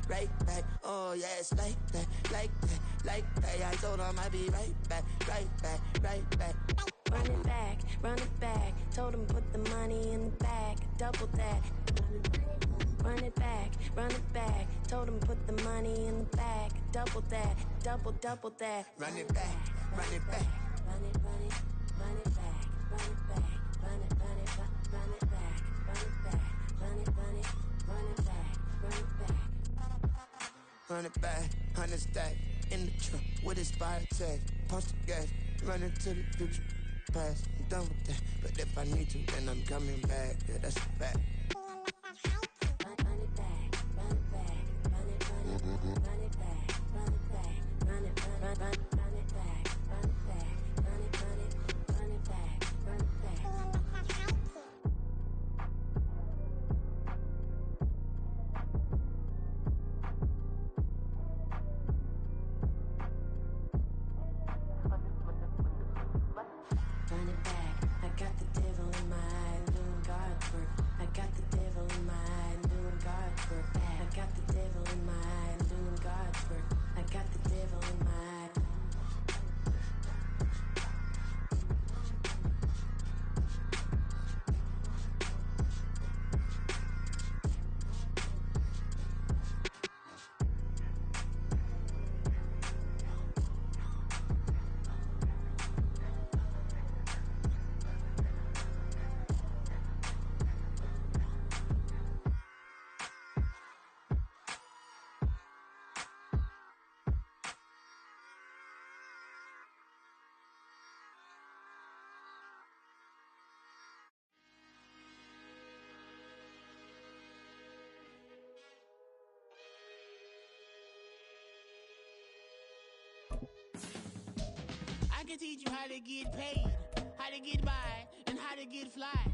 right back. Oh yeah, it's like that, like that, like that. I told him I'd be right back, right back, right back. Run it back. Told him put the money in the bag, double that. Run it back. Told him put the money in the bag, double that, double that. Run it back, run it back. Run it back, run it back, run it back, run it back, run it back, run it back. Run it back, 100 stack in the truck with his fire tag. Pump the gas, running to the future. Past, I'm done with that. But if I need to, then I'm coming back. Yeah, that's a fact. Run it back, run it back, run it back, run it back, run it back, run it back, run it back, run it back, run it back. I can teach you how to get paid, how to get by, and how to get fly.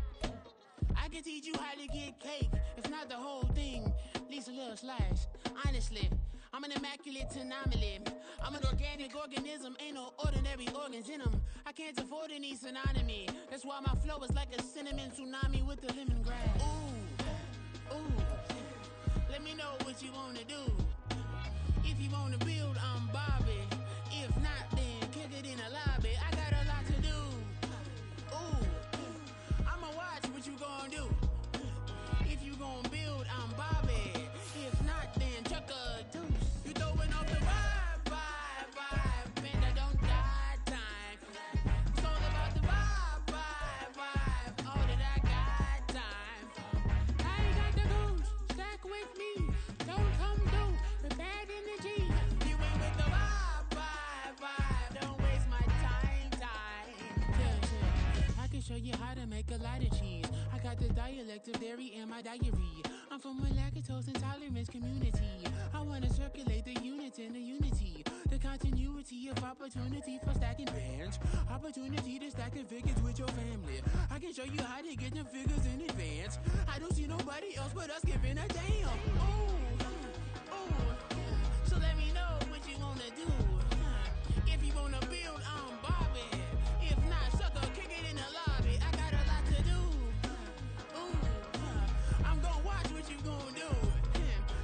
I can teach you how to get cake, if not the whole thing, at least a little slice. Honestly, I'm an immaculate anomaly. I'm an organic organism, ain't no ordinary organs in them. I can't afford any synonymy. That's why my flow is like a cinnamon tsunami with the lemongrass. Ooh, let me know what you wanna do. If you wanna build, I'm Bobby. If not, then kick it in the lobby. I got a lot to do. Ooh, I'ma watch what you gon' do. If you gon' build, I'm Bobby. If not, then chuck a deuce. You throwing off the vibe, and I don't got time. It's all about the vibe, all that I got time. I ain't got the goose, stack with me. Don't come through with bad energy. You ain't with the vibe, don't waste my time. Yeah. I can show you how to make a lot of cheese. I got the dialect of dairy in my diary. I'm from a lactose intolerance community. I wanna circulate the units in the unity. The continuity of opportunity for stacking bands. Opportunity to stack the figures with your family. I can show you how to get them figures in advance. I don't see nobody else but us giving a damn. Ooh. So let me know what you wanna do. If you wanna build, I'm Bobby. If not, sucker, kick it in the lobby. I got a lot to do. I'm gonna watch what you gonna do.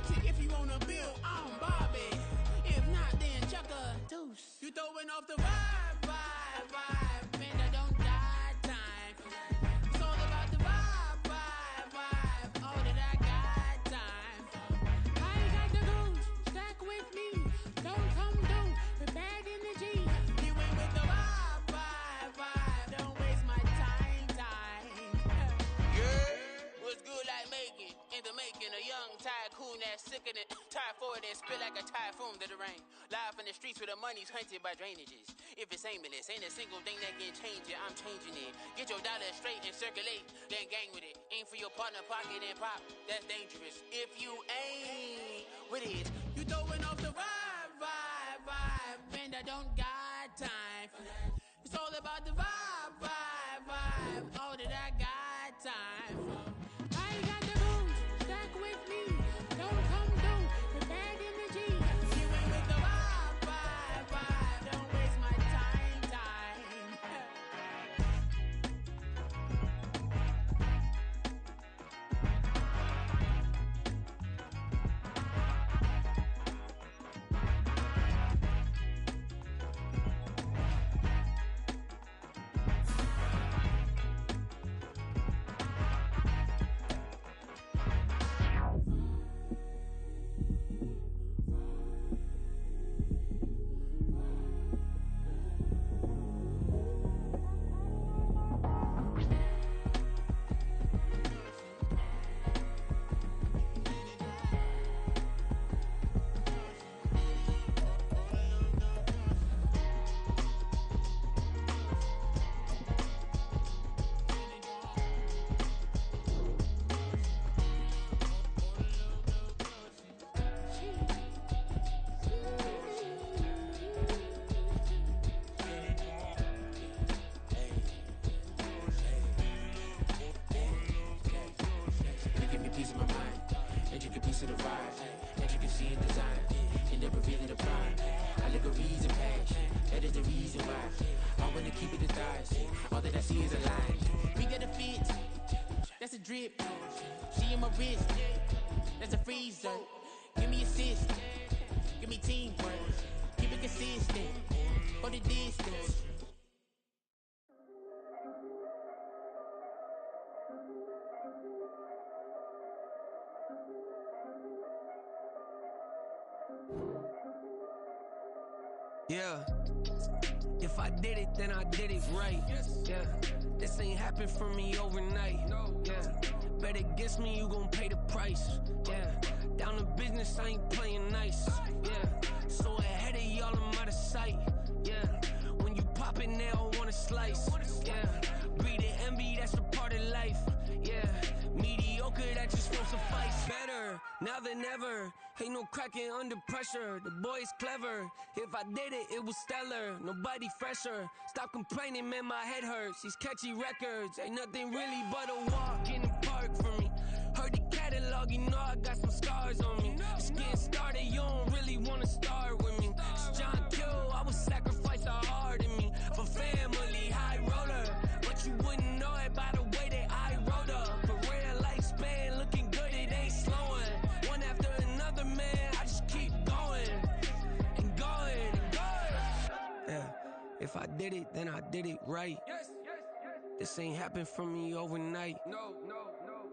See, if you wanna build, I'm Bobby. If not, then chuck a deuce. You throwing off the vibe, and I don't got time. It's all about the vibe, all that I got time. I ain't got the goose, stack with me. Don't come through with bad energy. You ain't with the vibe, don't waste my time. Yeah, what's good like making, in the making, a young tycoon that's sick of it. Tie forward and spit like a typhoon to the rain. Live in the streets where the money's hunted by drainages. If it's aimless, ain't a single thing that can change it. I'm changing it. Get your dollar straight and circulate, then gang with it. Aim for your partner, pocket and pop. That's dangerous. If you ain't with it, you throwing off the vibe, and I don't got time for that. It's all about the vibe, all that I got time for. I ain't got the goose, stack with me. Don't come through with bad energy. You ain't with the vibe, don't waste my time. to the vibe. That you can see in design, and they're revealing the prime. Allegories and passion, that is the reason why I wanna keep it in thighs. All that I see is a line. We got a fit, that's a drip. She in my wrist, that's a freezer. Give me assist, give me teamwork. Keep it consistent, for the distance. Yeah, if I did it, then I did it right. Yeah, this ain't happened for me overnight. Yeah, bet against me, you gon' pay the price. Yeah, down to business, I ain't playing nice. Yeah, so ahead of y'all, I'm out of sight. Yeah, when you poppin', they all wanna slice. Yeah, greed and envy, that's a part of life. Yeah, mediocre, that just won't suffice. Better now than ever. Ain't no cracking under pressure. The boy is clever. If I did it, it was stellar. Nobody fresher. Stop complaining, man, my head hurts. These catchy records ain't nothing really but a walk in the park for me. Heard the catalog, you know I got some scars on me. It's getting started, you don't really wanna start with me. It's John Q, I would sacrifice a heart in me for family, high roller. But you wouldn't know it by the way that I wrote up. Career lifespan looking good, it ain't slowing. One after another, man, I just keep going and going and going. Yeah, if I did it, then I did it right. This ain't happened for me overnight. No.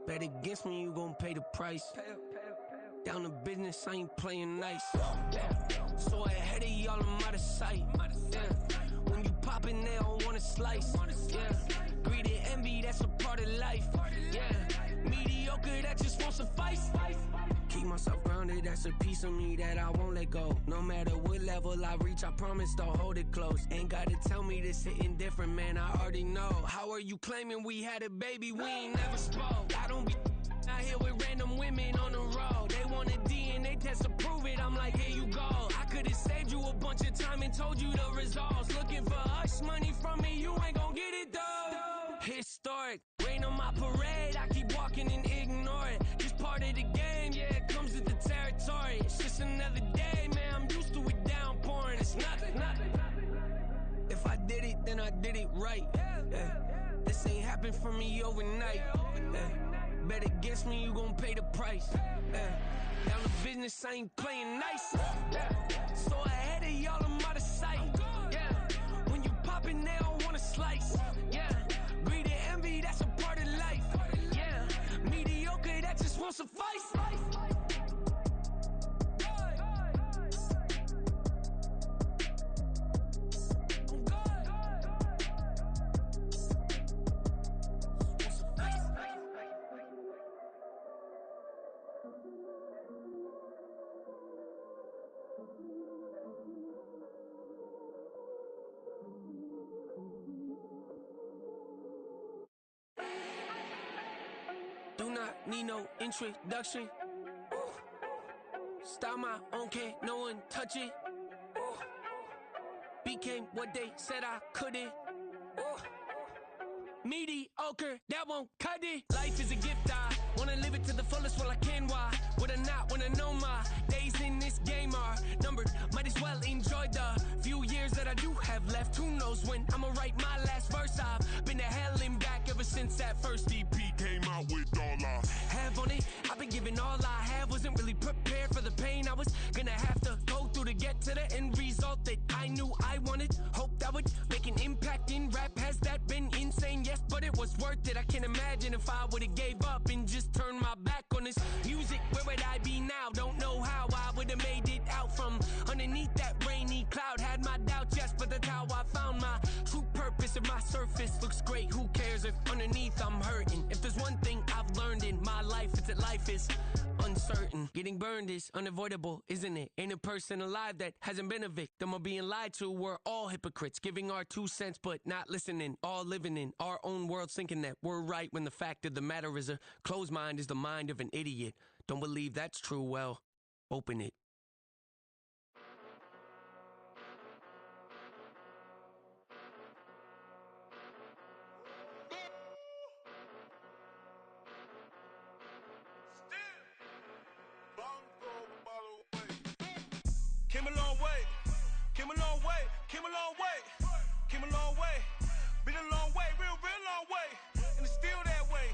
Bet against me, you gon' pay the price. Down to business, I ain't playing nice. Yeah, so ahead of y'all, I'm out of sight. Yeah, when you poppin', they don't wanna slice. Yeah, greed and envy, that's a part of life. Yeah, mediocre, that just won't suffice. Keep myself grounded, that's a piece of me that I won't let go. No matter what level I reach, I promise to hold it close. Ain't gotta tell me this hitting different, man, I already know. How are you claiming we had a baby, we ain't never spoke? I don't be out here with random women on the road. They want a DNA test to prove it, I'm like, here you go. I could've saved you a bunch of time and told you the results. Looking for hush money from me, you ain't gon' get it though. Historic, rain on my parade, I keep walking and ignore it. Just part of the game, yeah, it comes with the territory. It's just another day, man, I'm used to it downpouring. It's nothing. If I did it, then I did it right. Yeah. This ain't happened for me overnight. Yeah. Bet against me, you gon' pay the price. Yeah. Down to business, I ain't playing nice. Yeah. So ahead of y'all, I'm out of sight. Yeah. When you poppin', they don't wanna slice. Yeah. Greed and envy, that's a part of life. Yeah. Mediocre, that just won't suffice. Do not need no introduction. Start my own, can't no one touch it. Became what they said I couldn't. Mediocre, that won't cut it. Life is a gift, I wanna live it to the fullest while I can. Why would I not wanna know my days in this game are numbered? Might as well enjoy the few years that I do have left. Who knows when I'ma write my last verse? I've been to hell and back ever since that first EP came out with all I have on it. I've been giving all I have, wasn't really prepared for the pain I was gonna have to go through to get to the end result that I knew I wanted. Hope that would make an impact in rap. Has that been insane? Yes, but it was worth it. I can't imagine if I would've gave up and just turned my back on this music. Where would I be now? Don't know how I would've made it out from underneath that rainy cloud. Had my doubts, yes, but that's how I found my true purpose. If my surface looks great, who cares if underneath I'm hurting? If there's one thing I've learned in my life, it's that life is uncertain. Getting burned is unavoidable, isn't it? Ain't a person alive that hasn't been a victim of being lied to. We're all hypocrites, giving our 2 cents but not listening. All living in our own world, thinking that we're right when the fact of the matter is a closed mind is the mind of an idiot. Don't believe that's true? Well, open it. Came a long way, came a long way, came a long way, came a long way. Been a long way, real long way. And it's still that way,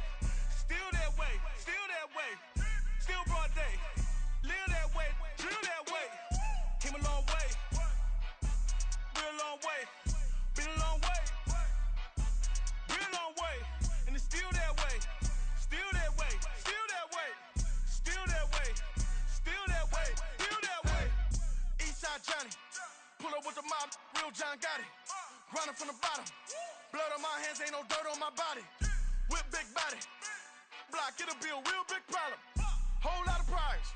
still that way, still that way. Still broad day, live that way, drill that way. Came a long way, real long way. Been a long way, real long way. And it's still that way, still that way, still that way, still that way, still that way, still that way. Eastside Johnny, pull up with the mob, real John Gotti. Grinding from the bottom, blood on my hands, ain't no dirt on my body. Whip big body, block, get a bill, real big problem. Whole lot of prize,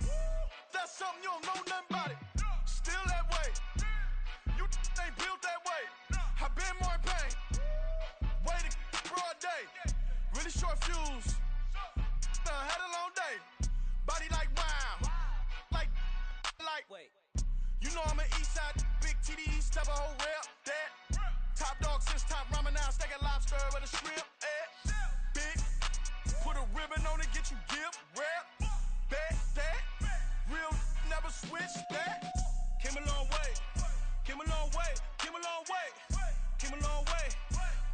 that's something you don't know nothing about it. Still that way, you ain't built that way. I been more in pain, way to broad day. Really short fuse, had a long day. Body like wow, like, wait. You know I'm an Eastside, big TDE, step a whole rep, that. Top dog since top ramen now, steak and lobster with a shrimp, big, put a ribbon on it, get you gift, rep, bet, that. Real, never switch, that. Came a long way, came a long way, came a long way, came a long way.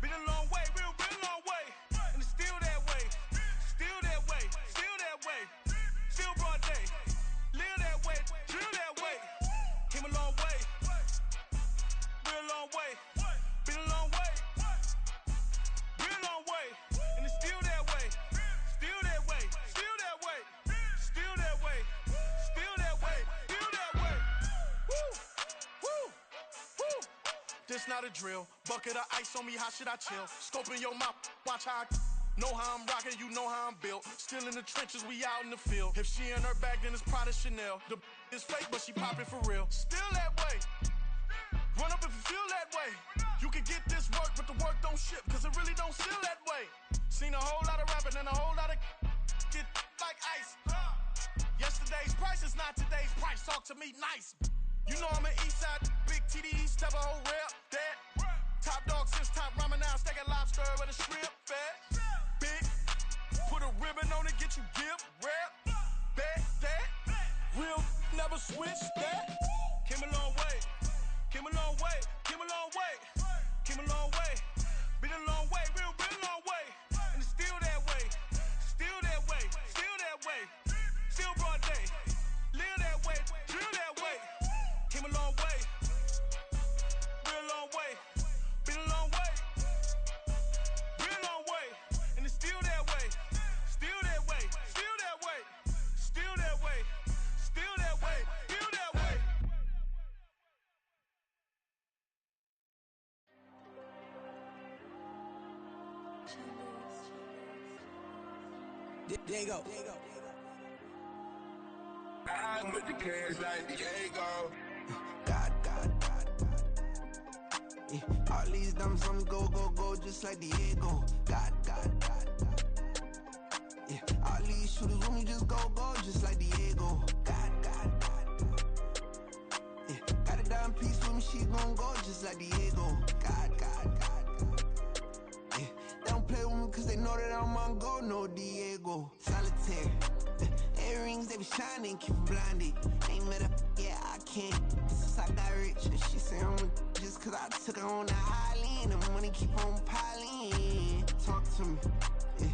Been a long way, real long way. And it's still that way, still that way, still that way. Still broad day, live that way, drill that way. Came a long way, real long way. Been a long way, real long way. And it's still that way, still that way, still that way, still that way, still that way, still that way. Woo, woo, woo. This not a drill, bucket of ice on me, how should I chill? Scoping your mouth, watch how I know how I'm rocking, you know how I'm built. Still in the trenches, we out in the field. If she in her bag, then it's Prada Chanel. The is fake, but she popping for real. Still that way. Run up if you feel that way. You can get this work, but the work don't ship, cause it really don't feel that way. Seen a whole lot of rapping and a whole lot of get like ice. Yesterday's price is not today's price. Talk to me nice. You know I'm an Eastside, big TDE, step a whole rep, that. Top dog since top ramen now, steak and lobster with a shrimp, fat. Big, put a ribbon on it, get you gift, rep, bet, that. Real, never switch, that. Came a long way. Came a long way, came a long way, came a long way. Been a long way, real long way. And it's still that way, still that way, still that way. Still broad day, live that way, drill that way. Came a long way, real long way. Been a long way, real long way. And it's still that way, still that way, still that way, still that way, still that way, still that way. Diego. I'm with the cash like Diego. God. Yeah, all these dumb songs go, just like Diego. God. Yeah, all these shooters when we just go, just like Diego. God. Yeah, got a dime piece with me, she gon' go just like Diego. God. Yeah, they don't play with me cause they know that I'm on go, no Diego. Solitaire. Earrings, they be shining, keep blinded. Ain't met up, yeah, I can't. Since I got rich, and she say I'm just cause I took her on the island. The money keep on piling. Talk to me, yeah.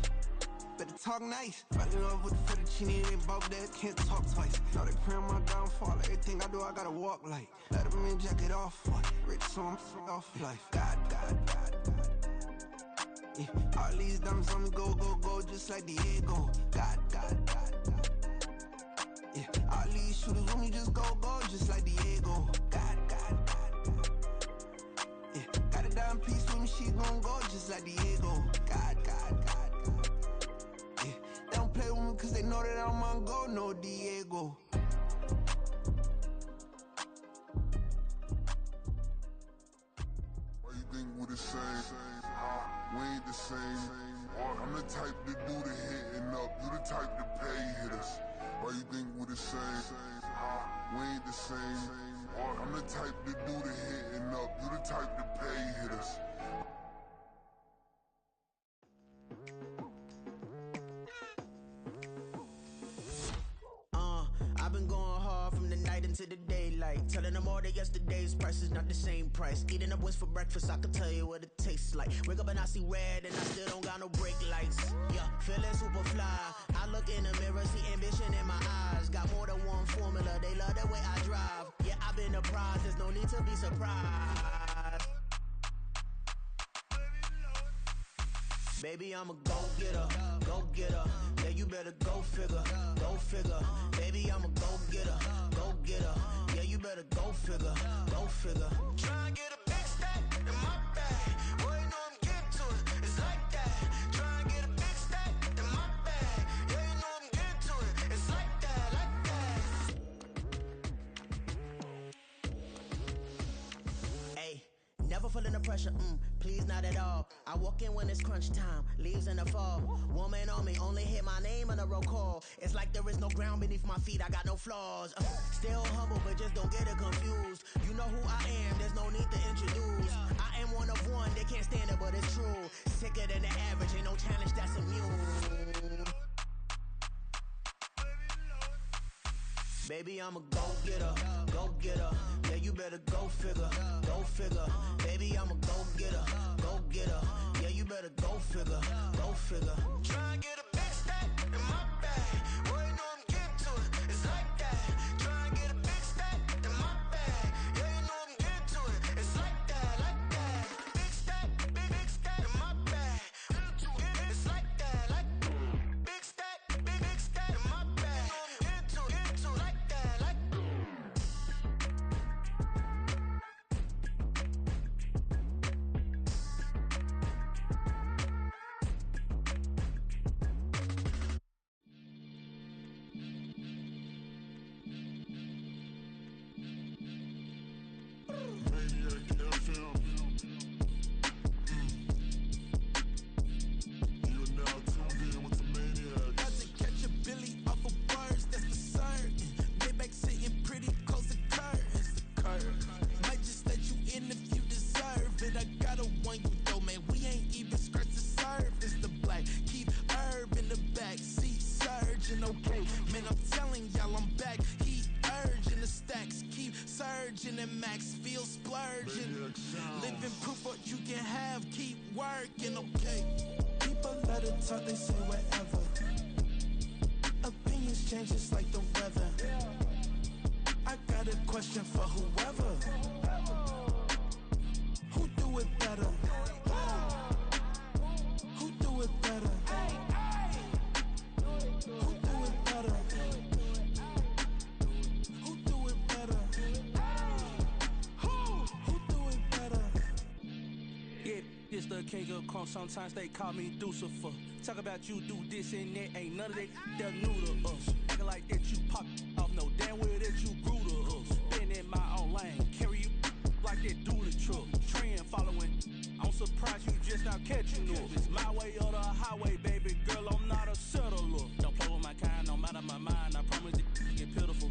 Better talk nice. Fell in love with the fettuccine, ain't about that, can't talk twice. Now they pray on my downfall, everything I do, I gotta walk like. Let them in, jacket off, rich, so I'm off life. God. Yeah, all these dumb songs go, just like Diego. God. Yeah, all these shooters when we just go, just like Diego. God. Yeah, got a dime piece with me, she gon' go just like Diego. God. Yeah, they don't play with me cause they know that I'm on go, no Diego. Why you think we the same? We ain't the same. I'm the type to do the hitting up. You the type to pay hitters. Why you think we the same? We ain't the same. I'm the type to do the hitting up. You the type to pay hitters. I've been going hard from the 9 night into the daylight. Telling them all that yesterday's price is not the same price. Eating up wings for breakfast, I can tell you what it tastes like. Wake up and I see red and I still don't got no brake lights. Yeah, feeling super fly. I look in the mirror, see ambition in my eyes. Got more than one formula, they love the way I drive. Yeah, I've been a prize, there's no need to be surprised. Baby, I'm a go-getter, go-getter. Yeah, you better go figure, go figure. Baby, I'm a go-getter, go-getter. Yeah, you better go figure, go figure. Try and get a big stack in my bag. Boy, you know I'm getting to it, it's like that. Try and get a big stack in my bag. Yeah, you know I'm getting to it, it's like that, like that. Hey, never feeling the pressure, please not at all. I walk in when it's crunch time, leaves in the fall. Woman on me, only hit my name on a roll call. It's like there is no ground beneath my feet, I got no flaws. Still humble, but just don't get it confused. You know who I am, there's no need to introduce. I am one of one, they can't stand it, but it's true. Sicker than the average, ain't no challenge that's immune. Baby, I'm a go-getter, go-getter. Yeah, you better go figure, go figure. Baby, I'm a go-getter, go-getter. Yeah, you better go figure, go figure. Try and get a big stack in my bag. Boy, you know I'm getting to it, it's like that. Try and get a big stack in my bag. Yeah, you know I'm getting to it, it's like that, like that. Big stack, big stack in my bag. It's like that, like big stack, big stack in my bag. You know I'm getting to it, like that, like. Okay, man, I'm telling y'all I'm back. Heat urging, the stacks keep surging, and max feel splurging. Living proof what you can have, keep working, okay. People let it talk, they say whatever. Opinions change just like the weather. I got a question for whoever. Who do it better? Who do it better? Who do it better? Who do it better? Who do it better? Yeah, it's the king of crunk. Sometimes they call me Lucifer. Talk about you do this and that. Ain't none of that they're new to us. Acting like that you pop off. No damn well that you grew to us. Been in my own lane. Carry you like that do the truck. Trend following. I'm surprised you just not catching up. It's my way or the highway, baby girl. I'm not a settler. Don't play with my kind, no matter my mind. I promise it get pitiful.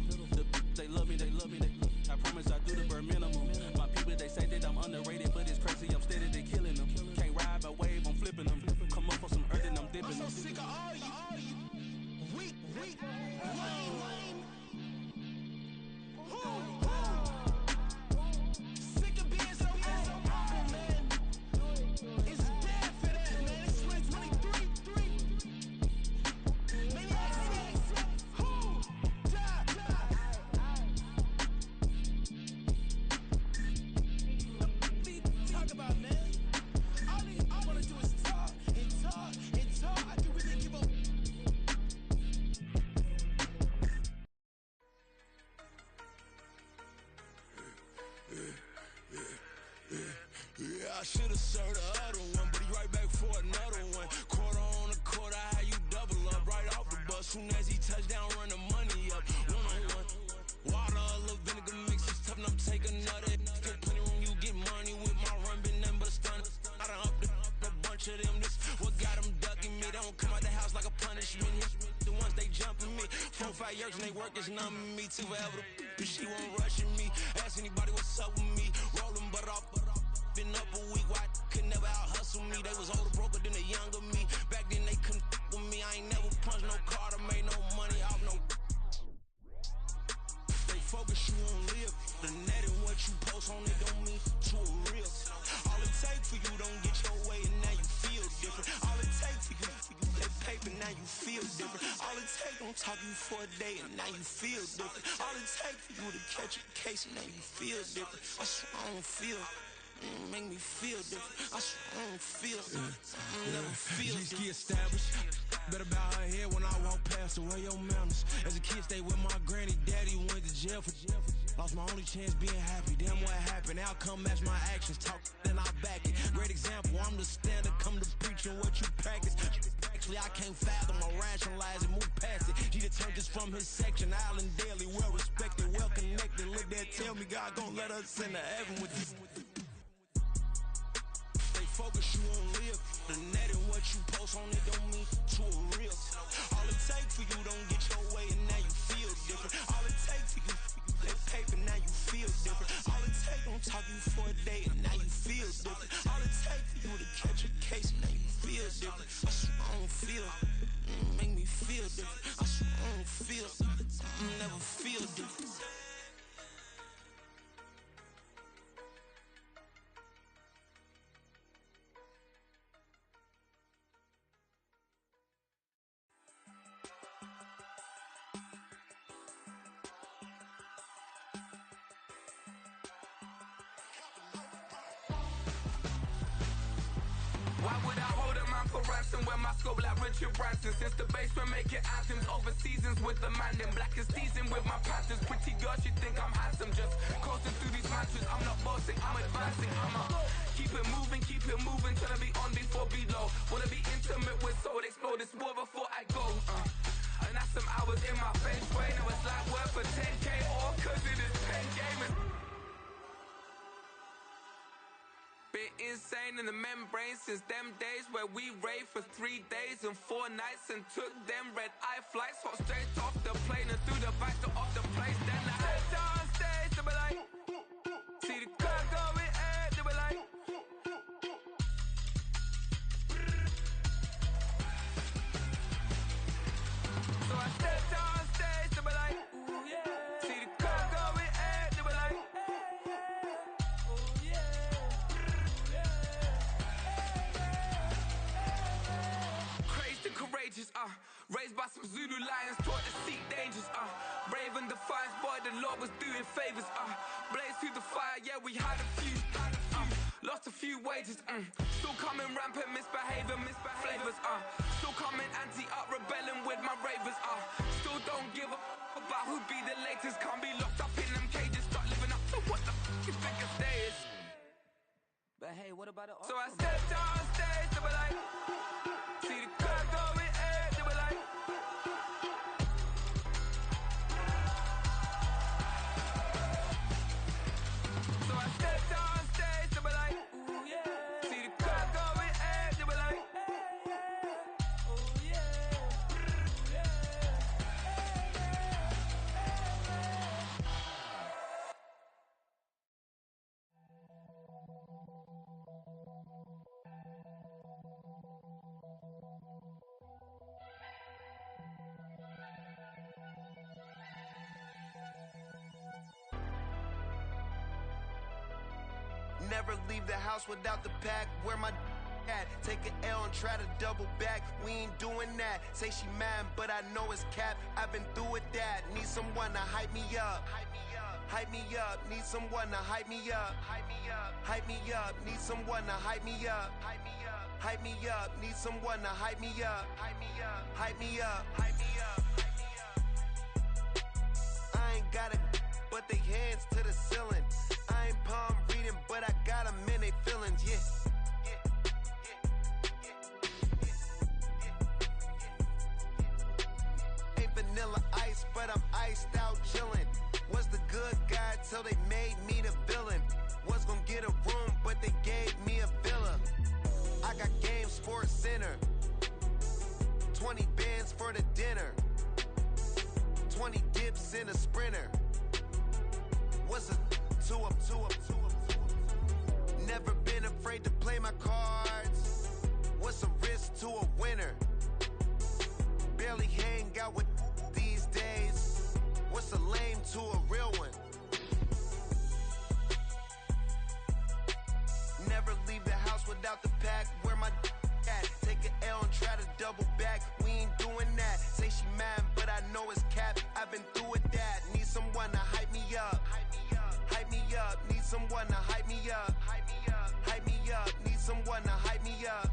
They love me, they love me, they love me. I promise I do the bare minimum. My people, they say that I'm underrated, but it's crazy, I'm steady, they killing them. Can't ride my wave, I'm flipping them. Come up for some earth and I'm dipping them. I'm so sick of all you weak, lame. Sick of being so awful, man. It's dead for that, man. It's 2023. Maybe I see. Who? Die. Talk about, man. All I wanna do is talk and talk and talk. I can really give up. Yeah, I should've served the other one, but he right back for another one. Quarter on a quarter, how you double up right off the bus. Soon as he touch down, run the money up. One-on-one. Water, a little vinegar mix, it's tough enough to take another. Still plenty room, you get money with my run, been nothing but a stun. I done upped a bunch of them. This what got them ducking me. They don't come out the house like a punishment. The ones they jumping me. 4-5 years and they work is numbing me. Too forever, but she won't rushing me. Ask anybody what's up with me. Rolling butt off. Been up a week, why could never out hustle me? They was older, broker than the younger me. Back then they couldn't with me. I ain't never punched no card or made no money off no. They focus, you won't live. The net and what you post on it don't mean to a real. All it takes for you don't get your way and now you feel different. All it takes for you that paper, now you feel different. All it takes don't talk you for a day and now you feel different. All it takes for you to catch a case and now you feel different. I swear I don't feel. Make me feel different. I swear I don't feel. Never feel G-ski established. Better bow her head when I walk past her. Where your manners? As a kid, stayed with my granny. Daddy went to jail for lost my only chance being happy. Damn, what happened? Outcome match my actions. Talk, then I back it. Great example. I'm the standard. Come to preaching what you practice. Actually, I can't fathom or rationalize it. Move past it. She determined just from his section. Island daily, well respected, well connected. Look there, tell me God gon' let us into heaven with this. Focus, you won't live. The net and what you post on it don't mean to a real. All it takes for you don't get your way and now you feel different. All it takes for you that paper, now you feel different. All it takes don't talk you for a day and now you feel different. All it takes for you to catch a case and now you feel different. I swear I don't feel. Make me feel different. I swear I don't feel. Never feel different. Why would I hold a man for ransom when my scope like Richard Branson? Since the basement making anthems over seasons with the man in black is teasing with my panthers. Pretty girl, she think I'm handsome. Just coasting through these mantras. I'm not bossing, I'm advancing. I'ma keep it moving till I be on before below. Wanna be intimate with soul, explode this war before I go. And that's some hours in my face way. Now it's like work for 10K all cause it is pen gaming. Been insane in the membrane since them days where we raved for 3 days and 4 nights and took them red eye flights, hot straight off the plane and through the back door of the place. Then I stepped on stage, they were like, see the crowd going air, they were like, so I stepped on stage, they were like, ooh yeah, see the crowd going air, they were like, ooh yeah. Courageous, raised by some Zulu lions, taught to seek dangers, brave and defiant, boy, the Lord was doing favors, blaze through the fire, yeah, we had a few, lost a few wages, still coming rampant, misbehavior, flavors, still coming anti-up, rebelling with my ravers, still don't give a about who be the latest, can't be locked up in them cages, start living up to what the f you think it is. But hey, what about it? So I stepped on stage, they were like, see the crowd going air, they were like, so I stepped on stage, they were like, ooh yeah, see the crowd going air, they were like, ooh yeah, ooh yeah. Never leave the house without the pack. Where my at? Take an L and try to double back. We ain't doing that. Say she mad, but I know it's cap. I've been through with that. Need someone to hype me up. Hype me up. Need someone to hype me up. Hype me up. Need someone to hype me up. Hype me up. Need someone to hype me up. Hype me up. Hype me up. I ain't got it, but they hands to the ceiling. I ain't palm reading, but I got them in they feelings, yeah. Ain't vanilla ice, but I'm iced out chillin'. Was the good guy till they made me the villain. Was gonna get a room, but they gave me a villa. I got game, Sports Center. 20 bands for the dinner. 20 dips in a Sprinter. What's a two up? Never been afraid to play my cards. What's a risk to a winner? Barely hang out with these days. What's a lame to a real one? without the pack, where my at? Take an L and try to double back, we ain't doing that. Say she mad, but I know it's cap, I've been through with that. Need someone to hype me up, hype me up, need someone to hype me up, hype me up, need someone to hype me up,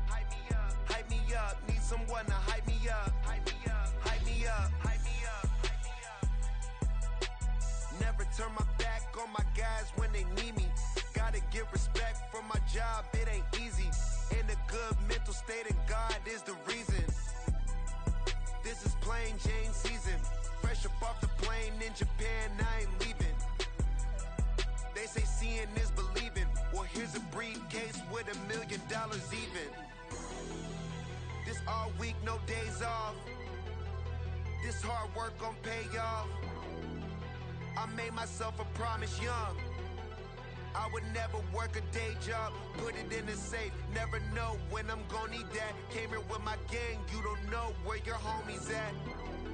hype me up, need someone to hype me up, hype me up, hype me up, hype me up. Never turn my back on my guys when they need me. Gotta give respect for my job, it ain't easy. In a good mental state and God is the reason. This is plain Jane season. Fresh up off the plane in Japan, I ain't leaving. They say seeing is believing. Well, here's a briefcase with $1 million even. This all week, no days off. This hard work gon' pay off. I made myself a promise young. I would never work a day job, put it in the safe. Never know when I'm gon' need that. Came here with my gang, you don't know where your homies at.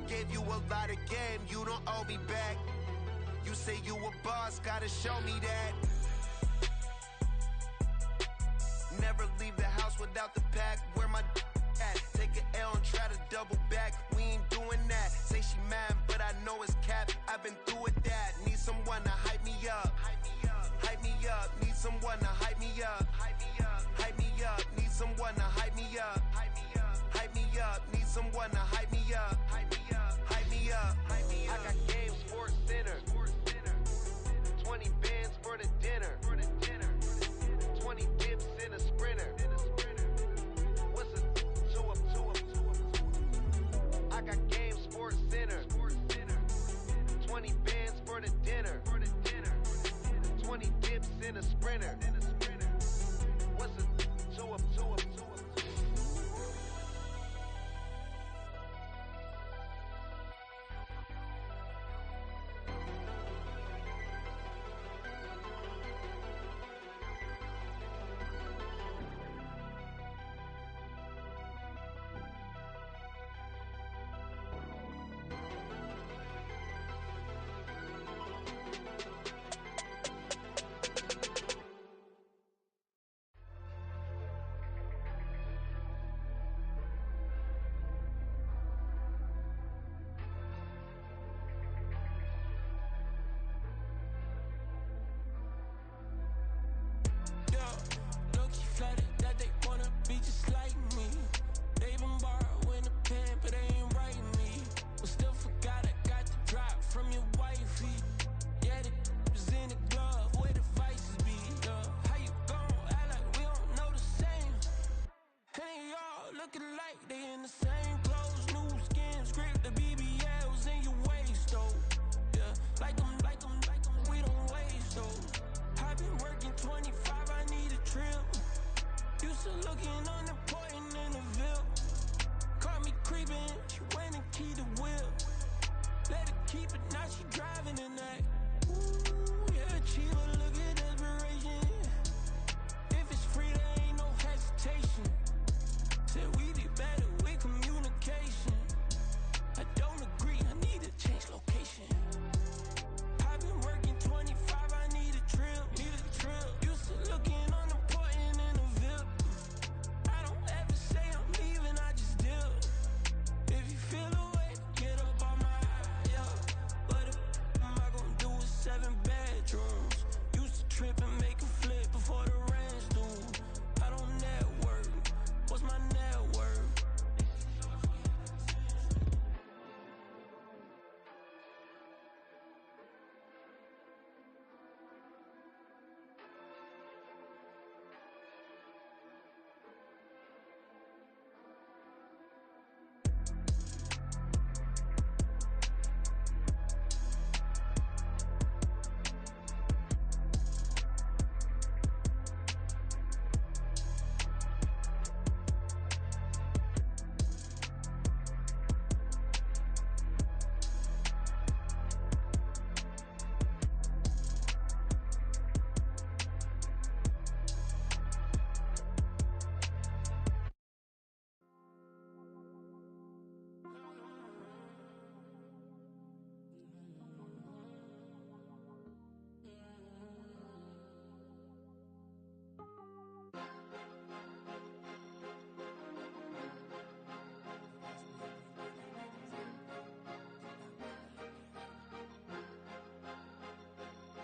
Gave you a lot of game, you don't owe me back. You say you a boss, gotta show me that. Never leave the house without the pack, where my at? Take an L and try to double back, we ain't doing that. Say she mad, but I know it's cap, I've been through with that. Need someone to hype me up, hype me up, need someone to hype me up, hype me up, need someone to hype me up, hype me up, need someone to hype me up, hype me up, hype me up. I got Game Sports Center, 20 bands for the dinner, 20 dips in a sprinter. What's a 2 up? I got Game Sports Center, 20 bands for the dinner, 20 dips in a sprinter. What's a 2 up?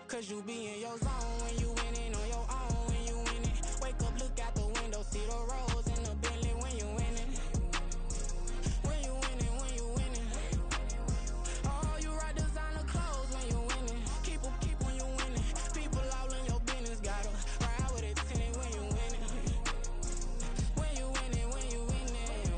Cause you be in your zone when you winning on your own when you winning. Wake up, look out the window, see the rose in the Bentley when you winning. When you winning, when you winning. Oh, you rock designer clothes when you winning. Keep when you winning. People all in your business, gotta ride with it tinted when you winning. When you winning, when you winning.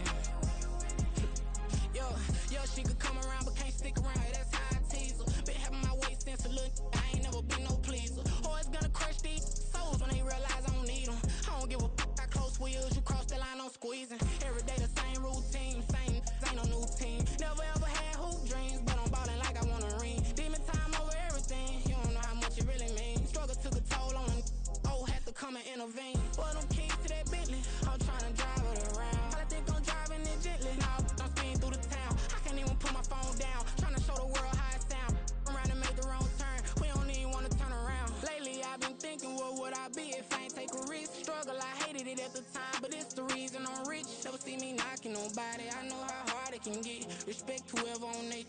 Yo, she could come around but can't stick around. That's how I tease her. Been having my waist since a little. I ain't never been no pleaser. Always gonna crush these souls when they realize I don't need them. I don't give a fuck how close wheels. You cross the line, I'm squeezing. Every day the same routine, same ain't no new team. Never ever had hoop dreams, but I'm ballin' like I want a ring. Demon time over everything. You don't know how much it really means. Struggle took a toll on them. Oh, had to come and intervene. Boy, them keys to that Bentley, I'm tryna drive it around. I think I'm driving it gently. Now I'm speeding through the town. I can't even put my phone down. Tryna show the world how it sound. Around and make the wrong turn. We don't even wanna turn around. Lately I've been thinking, what would I be if I ain't take a risk? Struggle, I hated it at the time, but it's the reason I'm rich. Never see me knocking nobody. I know how hard it can get. Respect whoever on they.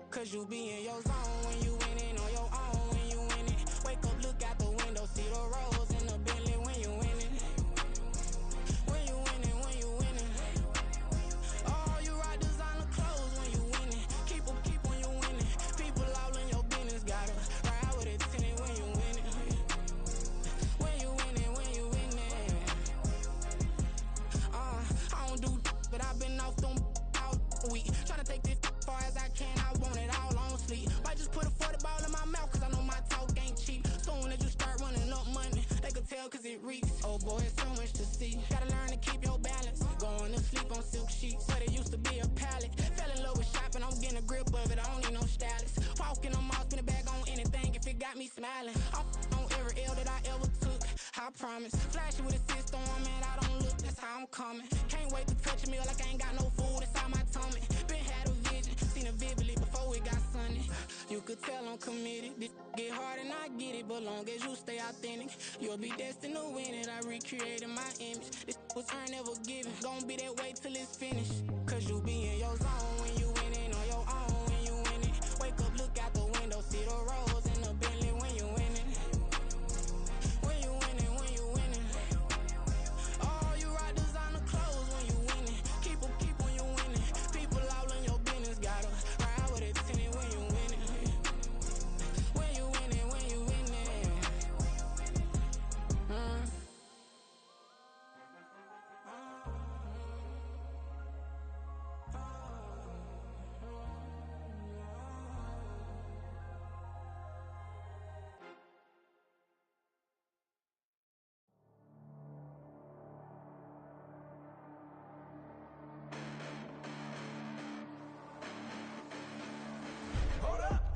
Cause you be in your zone when you winning on your own when you winning. Wake up, look out the window, see the rose in the Bentley when you winning. When you winning, when you winning. Oh, you rock designer clothes when you winning. Keep when you winning. People all in your business, gotta ride with it tinted when you winning. When you winning, when you winning. I don't do but I've been off them all week. Tryna take this far as I can, I want it all on sleep. Might just put a 40 ball in my mouth, cause I know my talk ain't cheap. Soon as you start running up money, they can tell cause it reeks. Oh boy, it's so much to see. Gotta learn to keep your balance. Going to sleep on silk sheets, but it used to be a pallet. Fell in love with shopping, I'm getting a grip of it, I don't need no stylist. Walking on mall, spin a bag on anything if it got me smiling. I'm on every L that I ever took, I promise. Flashy with a system, man, I don't look, that's how I'm coming. Can't wait to touch a meal like I ain't got no food inside my tummy. Been had a vision, seen it vividly before it got sunny. You could tell I'm committed. This get hard and I get it, but long as you stay authentic, you'll be destined to win it. I recreated my image. This was earned, never given. Gonna be that way till it's finished. Cause you be in your zone when you winning on your own when you winning. Wake up, look out the window, see the rose in the Bentley when you winning. When you winning, when you winning. Oh, you rock designer clothes when you winning. Keep when you winning. People all in your business, gotta ride with it tinted when you winning. When you winning, when you winning.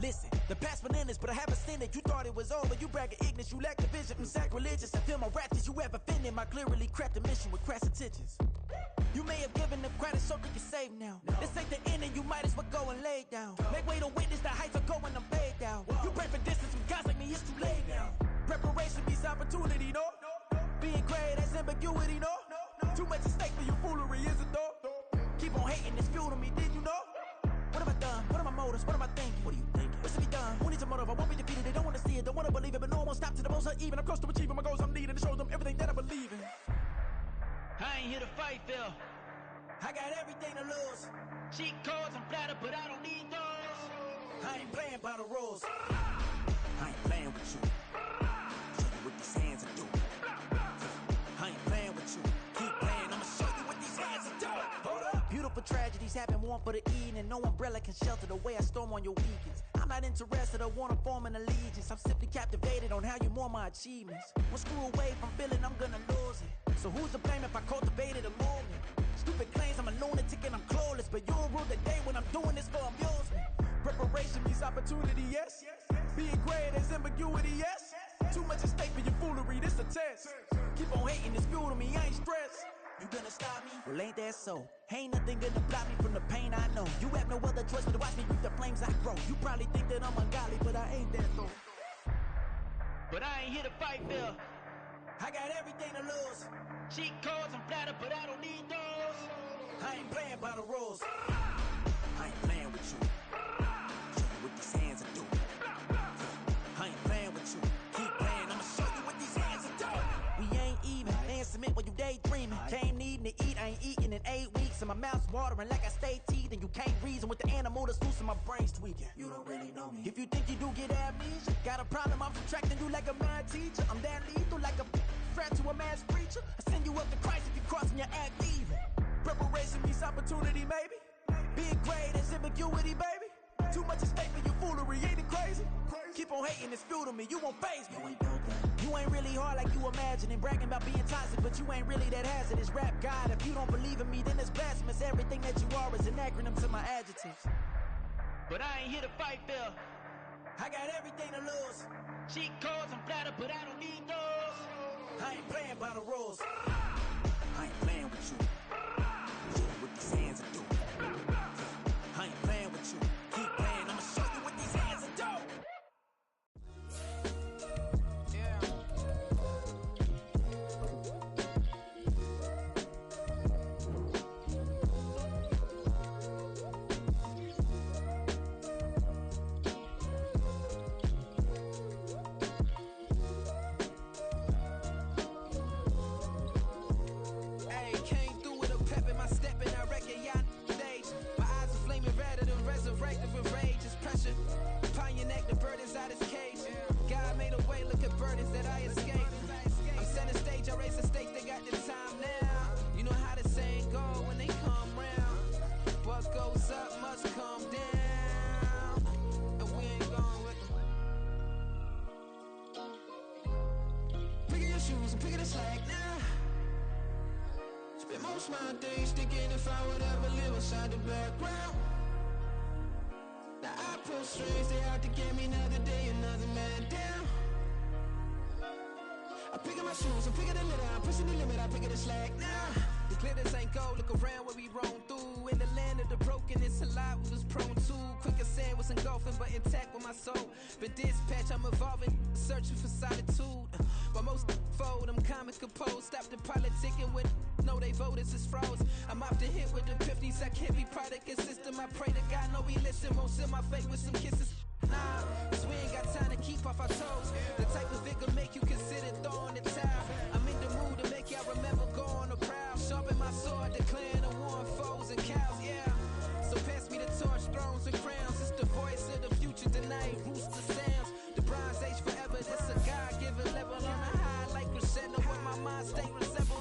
Listen, the past bananas, but I haven't seen it. You thought it was over, you bragging ignorance, you lack the vision. I'm sacrilegious, I feel my raptors, you have offended my clearly crafted mission with crass intentions. You may have given them credit so they can save now. This ain't the end and you might as well go and lay down. Make way to witness the heights are going, I'm paid down. You pray for distance with guys like me, it's too late now. Preparation means opportunity, no? Being great has ambiguity, no? Too much at stake for your foolery, is it though? Keep on hating, it's fuel to me, did you know? What have I done? What are my motives? What am I thinking? What are you thinking? What's to be done? Who needs a motive? I won't be defeated. They don't want to see it, don't want to believe it, but no one won't stop to the most uneven. I'm close to achieving my goals. I'm needing to show them everything that I believe in. I ain't here to fight, Phil. I got everything to lose. Cheat codes, I'm flattered, but I don't need those. I ain't playing by the rules. I ain't playing with you. Show you what these hands are doing. I ain't playing with you. Keep playing, I'ma show you what these hands are doing. Hold up. Beautiful tragedies happen, one for the eating, and no umbrella can shelter the way I storm on your weekends. I'm not interested or wanna form an allegiance. I'm simply captivated on how you more my achievements. One screw away from feeling I'm gonna lose it. So who's to blame if I cultivated a movement? Stupid claims I'm a lunatic and I'm clueless, but you'll rule the day when I'm doing this for amusement. Preparation means opportunity, yes. Being great is ambiguity, yes. Too much at stake for your foolery, this a test. Keep on hating, it's fuel to me, I ain't stressed. You gonna stop me? Well, ain't that so? Ain't nothing gonna block me from the pain I know. You have no other choice but to watch me reap the flames I grow. You probably think that I'm ungodly, but I ain't that though. But I ain't here to fight, Phil. I got everything to lose. Cheat codes, I'm flattered, but I don't need those. I ain't playing by the rules. I ain't playing with you. Show you what these hands are doing. I ain't playing with you. watering like I stay teeth, and you can't reason with the animal that's loose in my brain's tweaking. You don't really know me. If you think you do get amnesia, got a problem, I'm subtracting you like a mad teacher. I'm that lethal like a threat to a mass preacher. I send you up to Christ if you crossing your act evil. Preparation means opportunity, maybe. Being great is ambiguity, baby. Too much is fake for your foolery, ain't it crazy? Keep on hating, it's fuel to me, you won't faze me. You ain't really hard like you imagining. Bragging about being toxic, but you ain't really that hazardous. Rap God, if you don't believe in me, then it's blasphemous. Everything that you are is an acronym to my adjectives. But I ain't here to fight fair. I got everything to lose. Cheat codes, I'm flattered, but I don't need those. I ain't playing by the rules. I ain't playing with you. Show you what these hands are doing. I ain't playing with you. Keep playing, I'ma show you what these hands are doing. My days thinking if I would ever live inside the background. Now I pull strings, they out to get me another day, another man down. I pick up my shoes, I'm picking the litter, I'm pushing the limit, I pick it a slack now. The glitters ain't gold, look around where we roam through. In the land of the broken, it's a lot we was prone to. Quicker sand was engulfing, but intact with my soul. But dispatch, I'm evolving, searching for solitude. But most fold, I'm comic composed. Stop the politicking with no, they voters is frauds. I'm off the hit with epiphanies, I can't be product and system. I pray to God, no, he listen, won't send my fate with some kisses. Nah, cause we ain't got time to keep off our toes. The type of vigor make you consider throwing the towel. I'm in the mood to make y'all remember going the proud. Sharpen my sword, declaring the war on foes and cows, yeah. So pass me the torch, thrones and crowns. It's the voice of the future tonight, rooster sounds. The bronze age forever, this a God-given level. On a high like crescendo, when my mind stay resemble.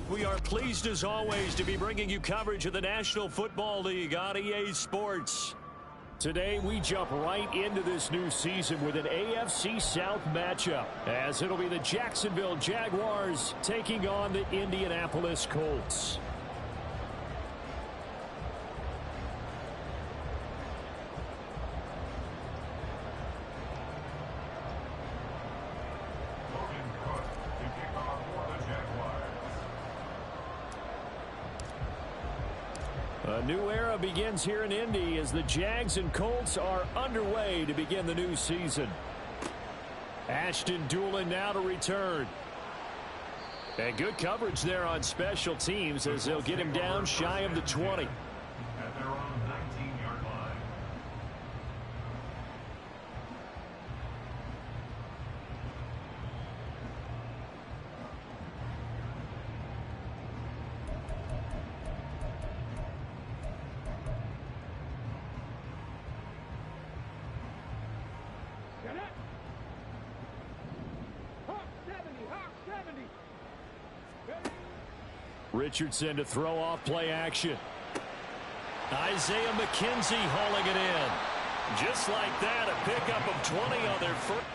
We are pleased as always to be bringing you coverage of the National Football League on EA Sports. Today we jump right into this new season with an AFC South matchup, as it'll be the Jacksonville Jaguars taking on the Indianapolis Colts. A new era begins here in Indy as the Jags and Colts are underway to begin the new season. Ashton Doolin now to return. And good coverage there on special teams as they'll get him down shy of the 20. At their own 19-yard line. Richardson to throw off play action. Isaiah McKenzie hauling it in. Just like that, a pickup of 20 on their first.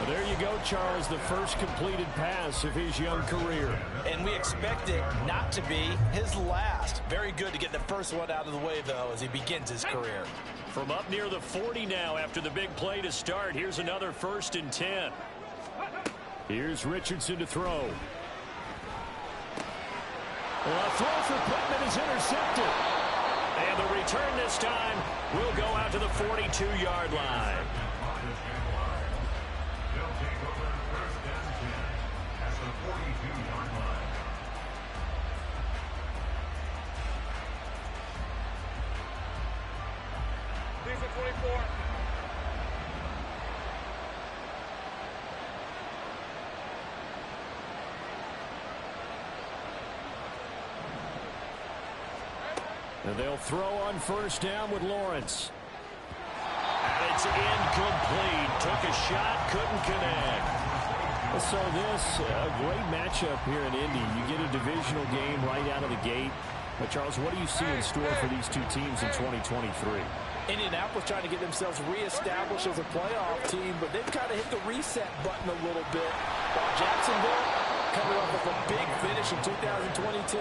There you go, Charles, the first completed pass of his young career. And we expect it not to be his last. Very good to get the first one out of the way, though, as he begins his career. From up near the 40 now after the big play to start, here's another 1st and 10. Here's Richardson to throw. Well, a throw for Pittman is intercepted. And the return this time will go out to the 42-yard line. And they'll throw on 1st down with Lawrence. And it's incomplete. Took a shot, couldn't connect. So this, a great matchup here in Indy. You get a divisional game right out of the gate. But Charles, what do you see in store for these two teams in 2023? Indianapolis trying to get themselves reestablished as a playoff team, but they've kind of hit the reset button a little bit. While Jacksonville, coming off of a big finish in 2022,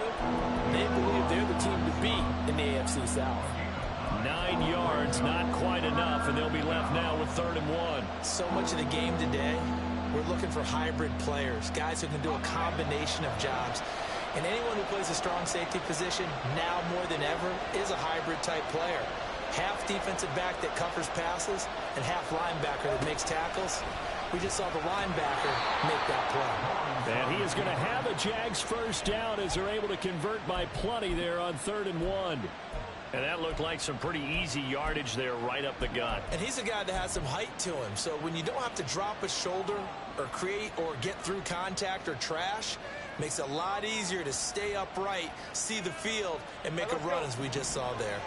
they believe they're the team to beat in the AFC South. 9 yards, not quite enough, and they'll be left now with 3rd and 1. So much of the game today, we're looking for hybrid players, guys who can do a combination of jobs. And anyone who plays a strong safety position, now more than ever, is a hybrid-type player. Half defensive back that covers passes, and half linebacker that makes tackles. We just saw the linebacker make that play. And he is going to have a Jags 1st down as they're able to convert by plenty there on 3rd and 1. And that looked like some pretty easy yardage there right up the gut. And he's a guy that has some height to him. So when you don't have to drop a shoulder or create or get through contact or trash, makes it a lot easier to stay upright, see the field, and make a run as we just saw there.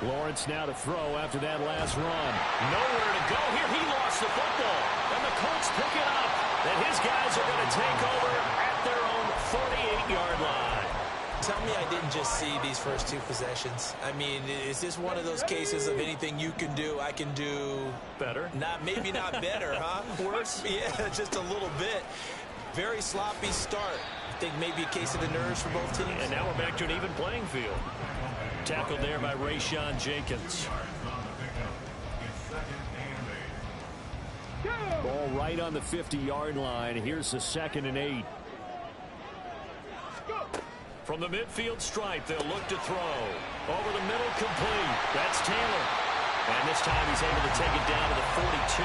Lawrence now to throw after that last run. Nowhere to go here. He lost the football. And the Colts pick it up. And his guys are going to take over at their own 48-yard line. Tell me I didn't just see these first two possessions. I mean, is this one of those cases of anything you can do, I can do better? Maybe not better, huh? Worse? Yeah, just a little bit. Very sloppy start. I think maybe a case of the nerves for both teams. And now we're back to an even playing field. Tackled there by Rayshawn Jenkins. Ball right on the 50-yard line. Here's the 2nd and 8. From the midfield stripe, they'll look to throw. Over the middle, complete. That's Taylor. And this time he's able to take it down to the 42.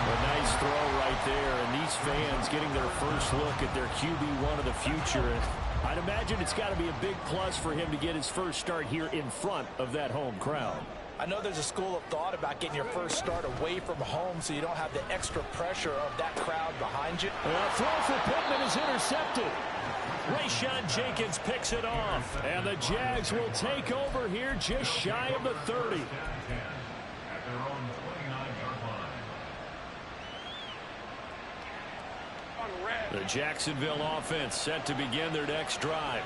A nice throw right there. And these fans getting their first look at their QB1 of the future. I'd imagine it's got to be a big plus for him to get his first start here in front of that home crowd. I know there's a school of thought about getting your first start away from home so you don't have the extra pressure of that crowd behind you. A throw for Pittman is intercepted. Rayshawn Jenkins picks it off. And the Jags will take over here just shy of the 30. The Jacksonville offense set to begin their next drive.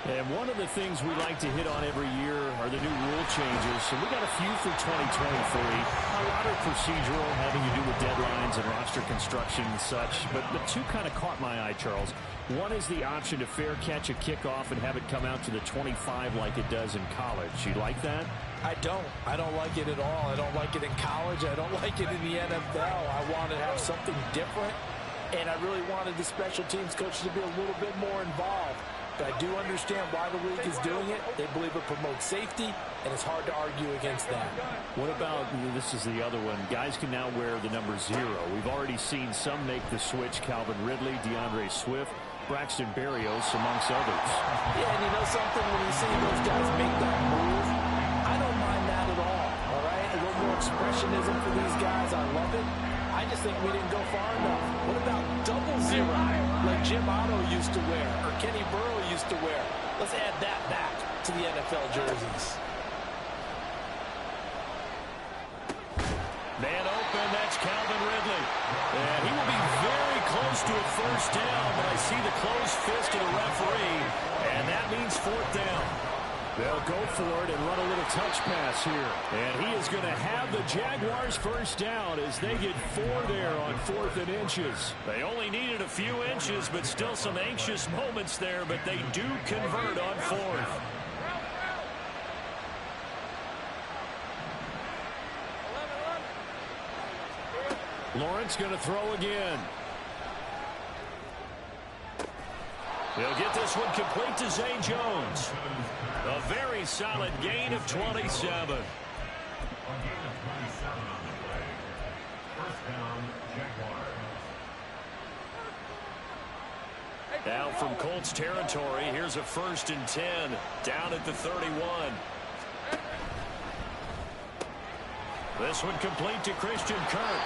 And one of the things we like to hit on every year are the new rule changes. So we got a few for 2023. A lot of procedural, having to do with deadlines and roster construction and such. But the two kind of caught my eye, Charles. One is the option to fair catch a kickoff and have it come out to the 25 like it does in college. You like that? I don't. I don't like it at all. I don't like it in college. I don't like it in the NFL. I want to have something different. And I really wanted the special teams coaches to be a little bit more involved. But I do understand why the league is doing it. They believe it promotes safety, and it's hard to argue against that. What about, this is the other one, guys can now wear the number 0. We've already seen some make the switch. Calvin Ridley, DeAndre Swift. Braxton Berrios, amongst others. Yeah, and you know something? When you see those guys make that move, I don't mind that at all right? A little more expressionism for these guys. I love it. I just think we didn't go far enough. What about 00 like Jim Otto used to wear or Kenny Burrow used to wear? Let's add that back to the NFL jerseys. Man open, that's Calvin Ridley. And he will be very close to a first down, but I see the closed fist of the referee, and that means fourth down. They'll go for it and run a little touch pass here. And he is going to have the Jaguars first down as they get 4 there on 4th and inches. They only needed a few inches, but still some anxious moments there, but they do convert on 4th. Lawrence going to throw again. They'll get this one complete to Zay Jones. A very solid gain of 27. Now from Colts territory, here's a 1st and 10 down at the 31. This one complete to Christian Kirk.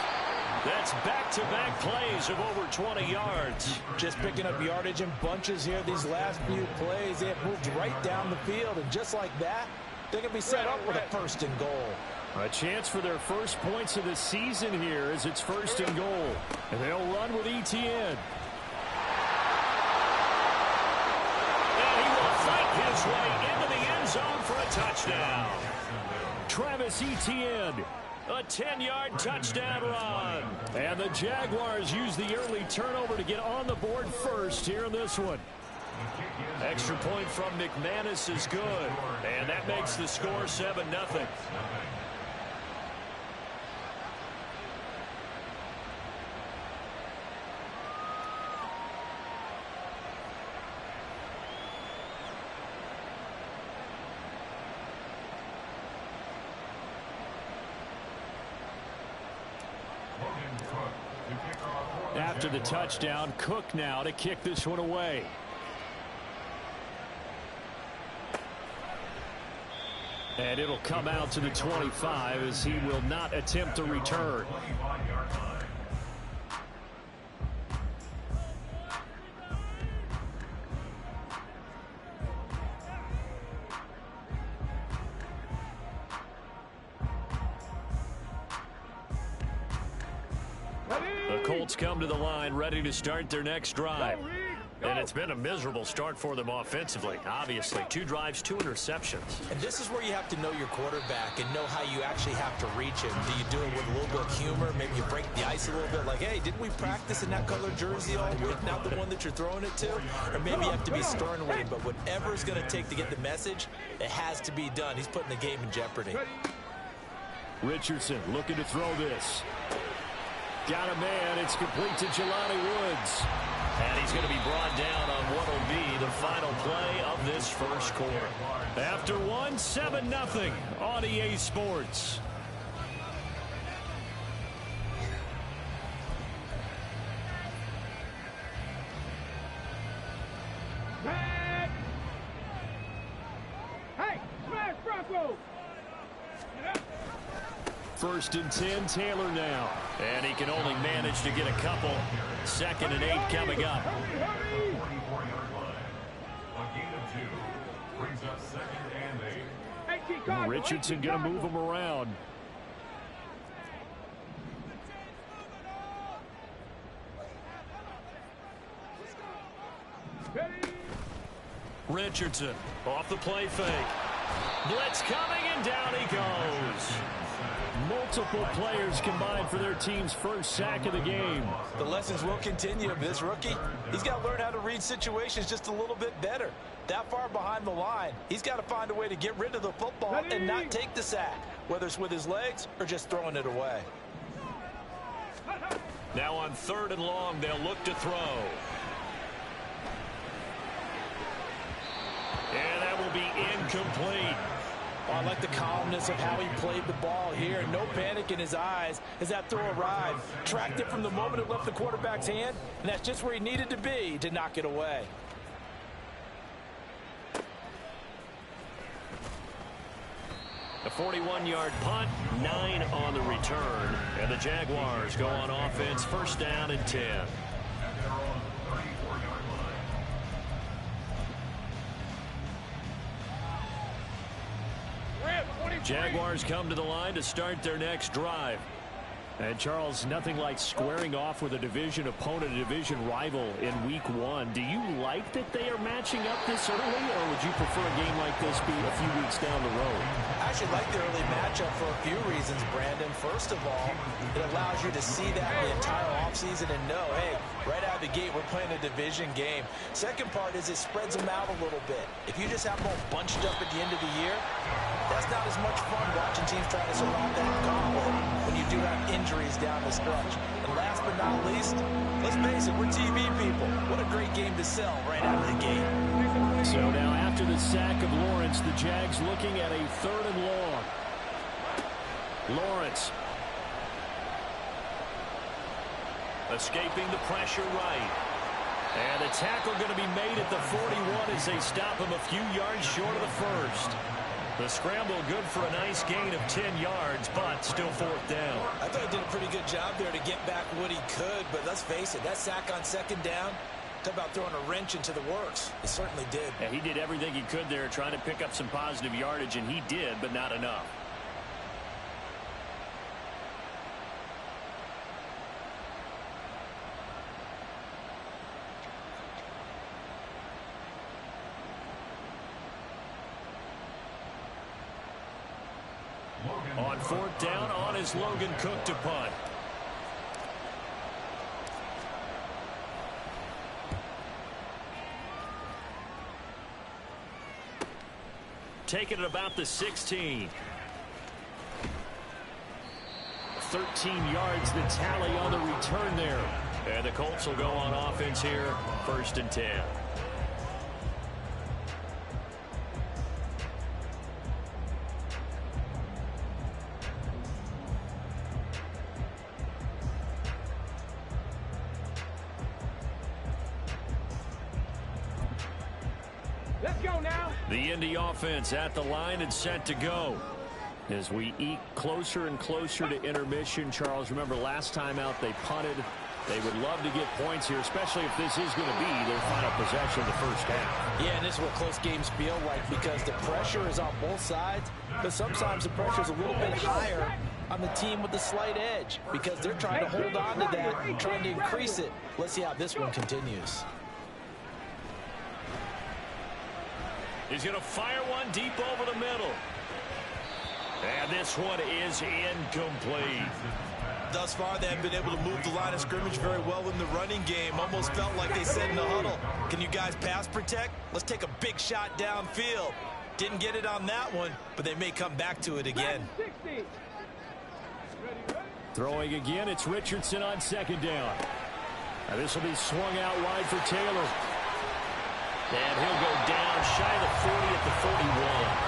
That's back-to-back plays of over 20 yards. Just picking up yardage in bunches here these last few plays. They have moved right down the field, and just like that, they're going to be set up with a 1st and goal. A chance for their first points of the season here as it's 1st and goal. And they'll run with Etienne. And he will fight his way into the end zone for a touchdown. Travis Etienne. A 10-yard touchdown run. And the Jaguars use the early turnover to get on the board first here in this one. Extra point from McManus is good. And that makes the score 7-0. After the touchdown, Cook now to kick this one away. And it'll come out to the 25 as he will not attempt a return. The Colts come to the line ready to start their next drive. And it's been a miserable start for them offensively. Obviously, 2 drives, 2 interceptions. And this is where you have to know your quarterback and know how you actually have to reach him. Do you do it with a little bit of humor? Maybe you break the ice a little bit like, hey, didn't we practice in that color jersey all week? Not the one that you're throwing it to? Or maybe you have to be stern with him. But whatever it's going to take to get the message, it has to be done. He's putting the game in jeopardy. Richardson looking to throw this. Got a man. It's complete to Jelani Woods. And he's going to be brought down on what will be the final play of this first quarter. After 7-0 on EA Sports. Hey, smash Bronco! 1st and 10, Taylor now. And he can only manage to get a couple. 2nd and 8 coming up. Richardson going to move him around. Richardson off the play fake. Blitz coming, and down he goes. Multiple players combined for their team's first sack of the game. The lessons will continue. This rookie, he's got to learn how to read situations just a little bit better. That far behind the line, he's got to find a way to get rid of the football and not take the sack, whether it's with his legs or just throwing it away. Now on 3rd and long, they'll look to throw. And that will be incomplete. Oh, I like the calmness of how he played the ball here. No panic in his eyes as that throw arrived. Tracked it from the moment it left the quarterback's hand, and that's just where he needed to be to knock it away. A 41-yard punt, 9 on the return, and the Jaguars go on offense, first down and 10. Jaguars come to the line to start their next drive. And Charles, nothing like squaring off with a division opponent, a division rival in week 1. Do you like that they are matching up this early, or would you prefer a game like this be a few weeks down the road? I actually like the early matchup for a few reasons, Brandon. First of all, it allows you to see that the entire offseason and know, hey, right out of the gate, we're playing a division game. Second part is it spreads them out a little bit. If you just have them all bunched up at the end of the year, that's not as much fun watching teams trying to surround that gauntlet when you do have injuries down the stretch. And last but not least, let's face it, we're TV people. What a great game to sell right out of the gate. So now after the sack of Lawrence, the Jags looking at a 3rd and long. Lawrence escaping the pressure right. And a tackle going to be made at the 41 as they stop him a few yards short of the first. The scramble good for a nice gain of 10 yards, but still 4th down. I thought he did a pretty good job there to get back what he could, but let's face it, that sack on 2nd down, talk about throwing a wrench into the works. It certainly did. Yeah, he did everything he could there trying to pick up some positive yardage, and he did, but not enough. On 4th down, on is Logan Cook to punt. Taking it about the 16. 13 yards the tally on the return there. And the Colts will go on offense here, 1st and 10. Let's go now. The Indy offense at the line and set to go. As we eke closer and closer to intermission, Charles, remember last time out they punted. They would love to get points here, especially if this is going to be their final possession of the first half. Yeah, and this is what close games feel like because the pressure is on both sides, but sometimes the pressure is a little bit higher on the team with the slight edge because they're trying to hold on to that, trying to increase it. Let's see how this one continues. He's going to fire one deep over the middle. And this one is incomplete. Thus far, they haven't been able to move the line of scrimmage very well in the running game. Almost felt like they said in the huddle, can you guys pass protect? Let's take a big shot downfield. Didn't get it on that one, but they may come back to it again. Throwing again, it's Richardson on 2nd down. Now this will be swung out wide for Taylor. And he'll go down shy of the 40 at the 41.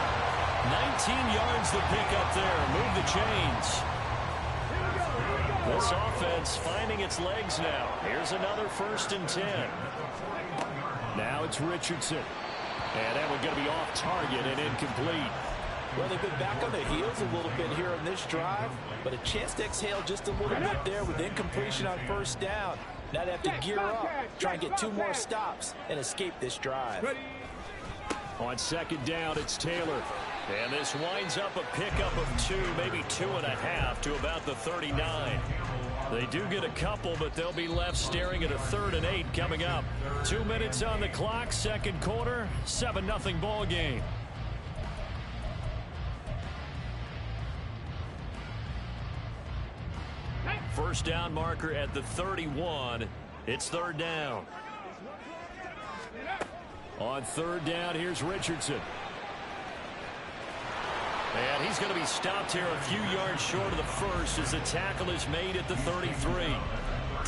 19 yards to pick up there. Move the chains. This offense finding its legs now. Here's another 1st and 10. Now it's Richardson. And that one's going to be off target and incomplete. Well, they've been back on their heels a little bit here on this drive, but a chance to exhale just a little bit there with incompletion on 1st down. Now they have to gear up, try and get 2 more stops and escape this drive. On 2nd down, it's Taylor. And this winds up a pickup of 2, maybe 2.5 to about the 39. They do get a couple, but they'll be left staring at a 3rd and 8 coming up. 2 minutes on the clock, 2nd quarter, 7-0 ball game. First down marker at the 31. It's 3rd down. On 3rd down, here's Richardson. And he's going to be stopped here a few yards short of the first as the tackle is made at the 33.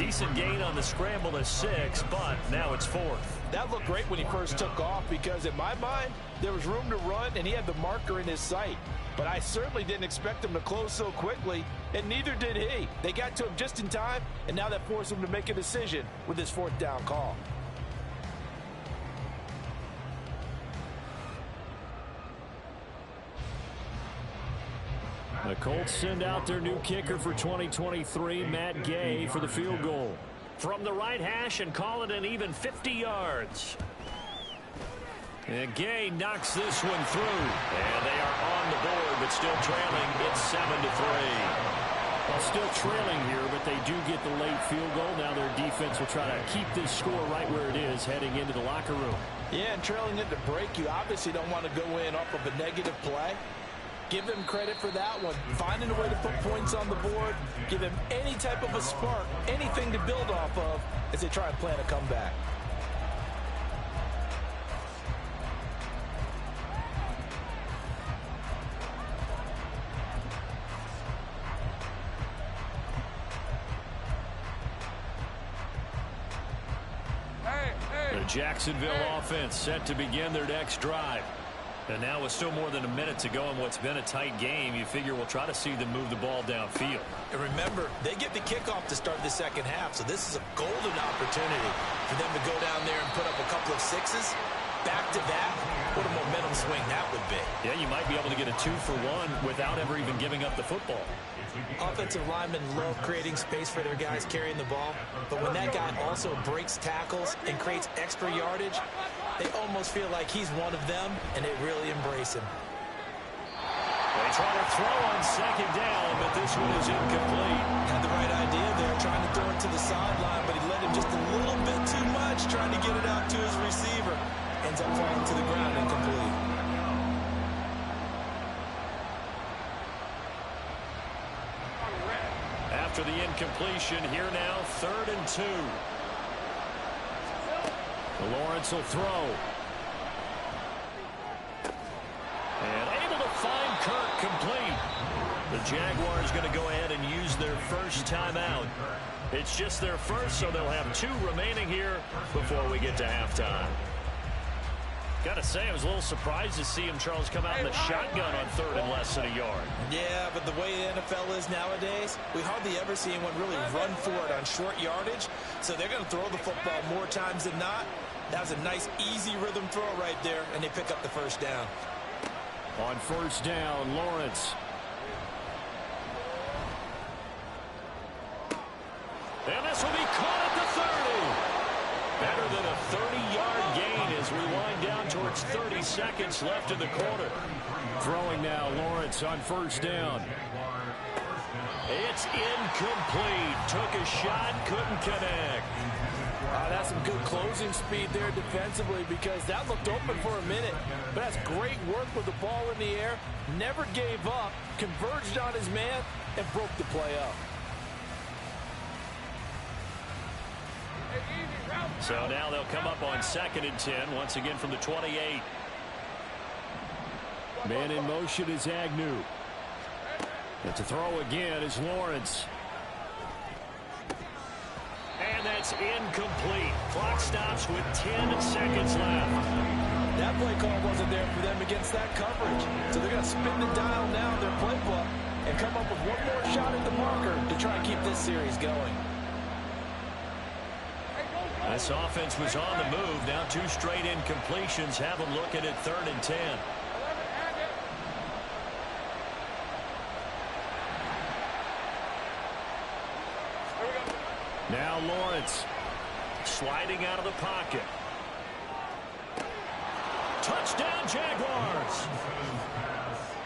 Decent gain on the scramble of 6, but now it's 4th. That looked great when he first took off because in my mind, there was room to run and he had the marker in his sight. But I certainly didn't expect him to close so quickly, and neither did he. They got to him just in time, and now that forced him to make a decision with his 4th down call. The Colts send out their new kicker for 2023, Matt Gay, for the field goal. From the right hash and call it an even 50 yards. And Gay knocks this one through. And they are on the board, but still trailing. It's 7-3. Well, still trailing here, but they do get the late field goal. Now their defense will try to keep this score right where it is heading into the locker room. Yeah, and trailing into break, you obviously don't want to go in off of a negative play. Give him credit for that one. Finding a way to put points on the board. Give him any type of a spark, anything to build off of as they try and plan a comeback. The Jacksonville offense set to begin their next drive. And now with still more than a minute to go in what's been a tight game, you figure we'll try to see them move the ball downfield. And remember, they get the kickoff to start the second half, so this is a golden opportunity for them to go down there and put up a couple of 6s. Back-to-back, what a momentum swing that would be. Yeah, you might be able to get a 2-for-1 without ever even giving up the football. Offensive linemen love creating space for their guys carrying the ball, but when that guy also breaks tackles and creates extra yardage, they almost feel like he's one of them, and they really embrace him. They try to throw on second down, but this one is incomplete. Had the right idea there, trying to throw it to the sideline, but he let him just a little bit too much, trying to get it out to his receiver. Ends up falling to the ground incomplete. After the incompletion, here now, 3rd and 2. Lawrence will throw. And able to find Kirk complete. The Jaguars going to go ahead and use their first timeout. It's just their first, so they'll have 2 remaining here before we get to halftime. Got to say, I was a little surprised to see him, Charles, come out in the shotgun on 3rd and less than a yard. Yeah, but the way the NFL is nowadays, we hardly ever see anyone really run for it on short yardage. So they're going to throw the football more times than not. That was a nice, easy rhythm throw right there, and they pick up the first down. On 1st down, Lawrence. And this will be caught at the 30. Better than a 30-yard gain as we wind down towards 30 seconds left in the quarter. Throwing now, Lawrence on 1st down. It's incomplete. Took a shot, couldn't connect. That's some good closing speed there defensively because that looked open for a minute. But that's great work with the ball in the air. Never gave up, converged on his man, and broke the play up. So now they'll come up on 2nd and 10, once again from the 28. Man in motion is Agnew. And to throw again is Lawrence. And that's incomplete. Clock stops with 10 seconds left. That play call wasn't there for them against that coverage. So they're going to spin the dial now in their playbook and come up with one more shot at the marker to try and keep this series going. This offense was on the move. Now 2 straight incompletions have them looking at 3rd and 10. Now Lawrence sliding out of the pocket. Touchdown Jaguars.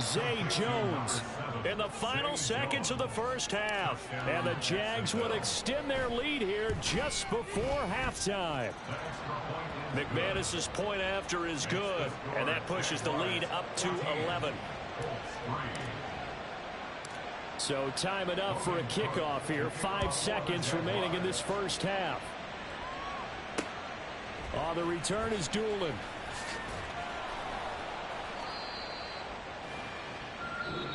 Zay Jones in the final seconds of the first half. And the Jags would extend their lead here just before halftime. McManus's point after is good, and that pushes the lead up to 11. So time enough for a kickoff here. 5 seconds remaining in this first half. The return is Doolin.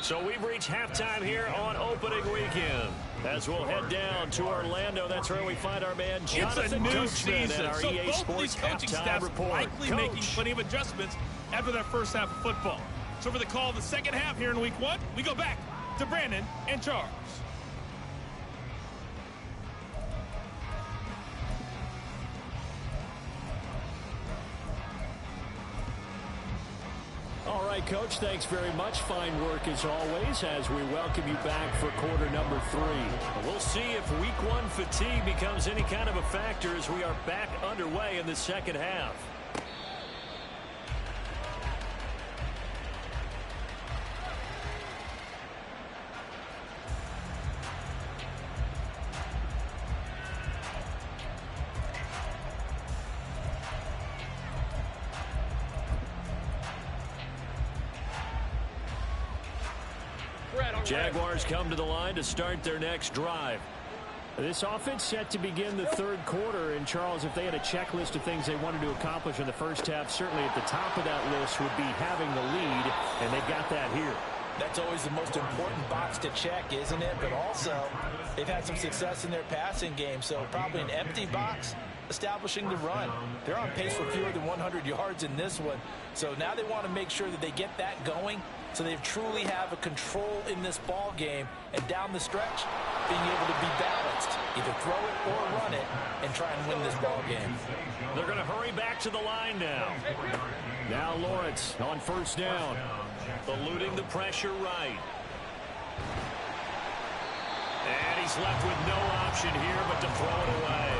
So we've reached halftime here on opening weekend. As we'll head down to Orlando, that's where we find our man Jonathan Coachman at our EA Sports halftime report. Likely making plenty of adjustments after that first half of football. So for the call of the second half here in week 1, we go back to Brandon and Charles. All right, Coach, thanks very much. Fine work as always as we welcome you back for quarter number 3. We'll see if week 1 fatigue becomes any kind of a factor as we are back underway in the second half. Jaguars come to the line to start their next drive. This offense set to begin the third quarter. And, Charles, if they had a checklist of things they wanted to accomplish in the first half, certainly at the top of that list would be having the lead, and they've got that here. That's always the most important box to check, isn't it? But also, they've had some success in their passing game, so probably an empty box establishing the run. They're on pace for fewer than 100 yards in this one. So now they want to make sure that they get that going so they truly have a control in this ball game, and down the stretch, being able to be balanced, either throw it or run it, and try and win this ball game. They're going to hurry back to the line now. Now Lawrence on first down, eluding the pressure right. And he's left with no option here but to throw it away.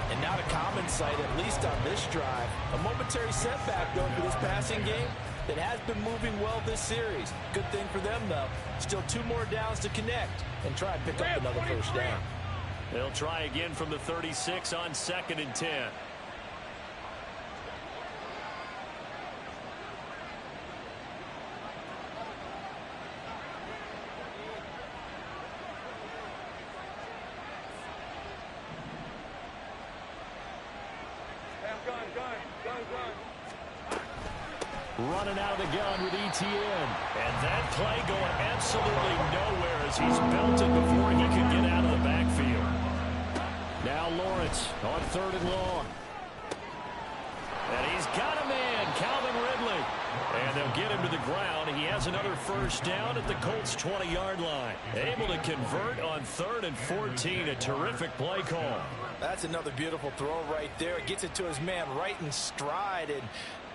And not a common sight, at least on this drive. A momentary setback, though, for this passing game that has been moving well this series. Good thing for them, though. Still 2 more downs to connect and try and pick up another first down. They'll try again from the 36 on 2nd and 10. Running out of the gun with ETN. And that play going absolutely nowhere as he's belted before he could get out of the backfield. Now Lawrence on 3rd and long. And he's got a man, Calvin Ridley. And they'll get him to the ground. He has another first down at the Colts' 20-yard line. Able to convert on 3rd and 14. A terrific play call. That's another beautiful throw right there. It gets it to his man right in stride. And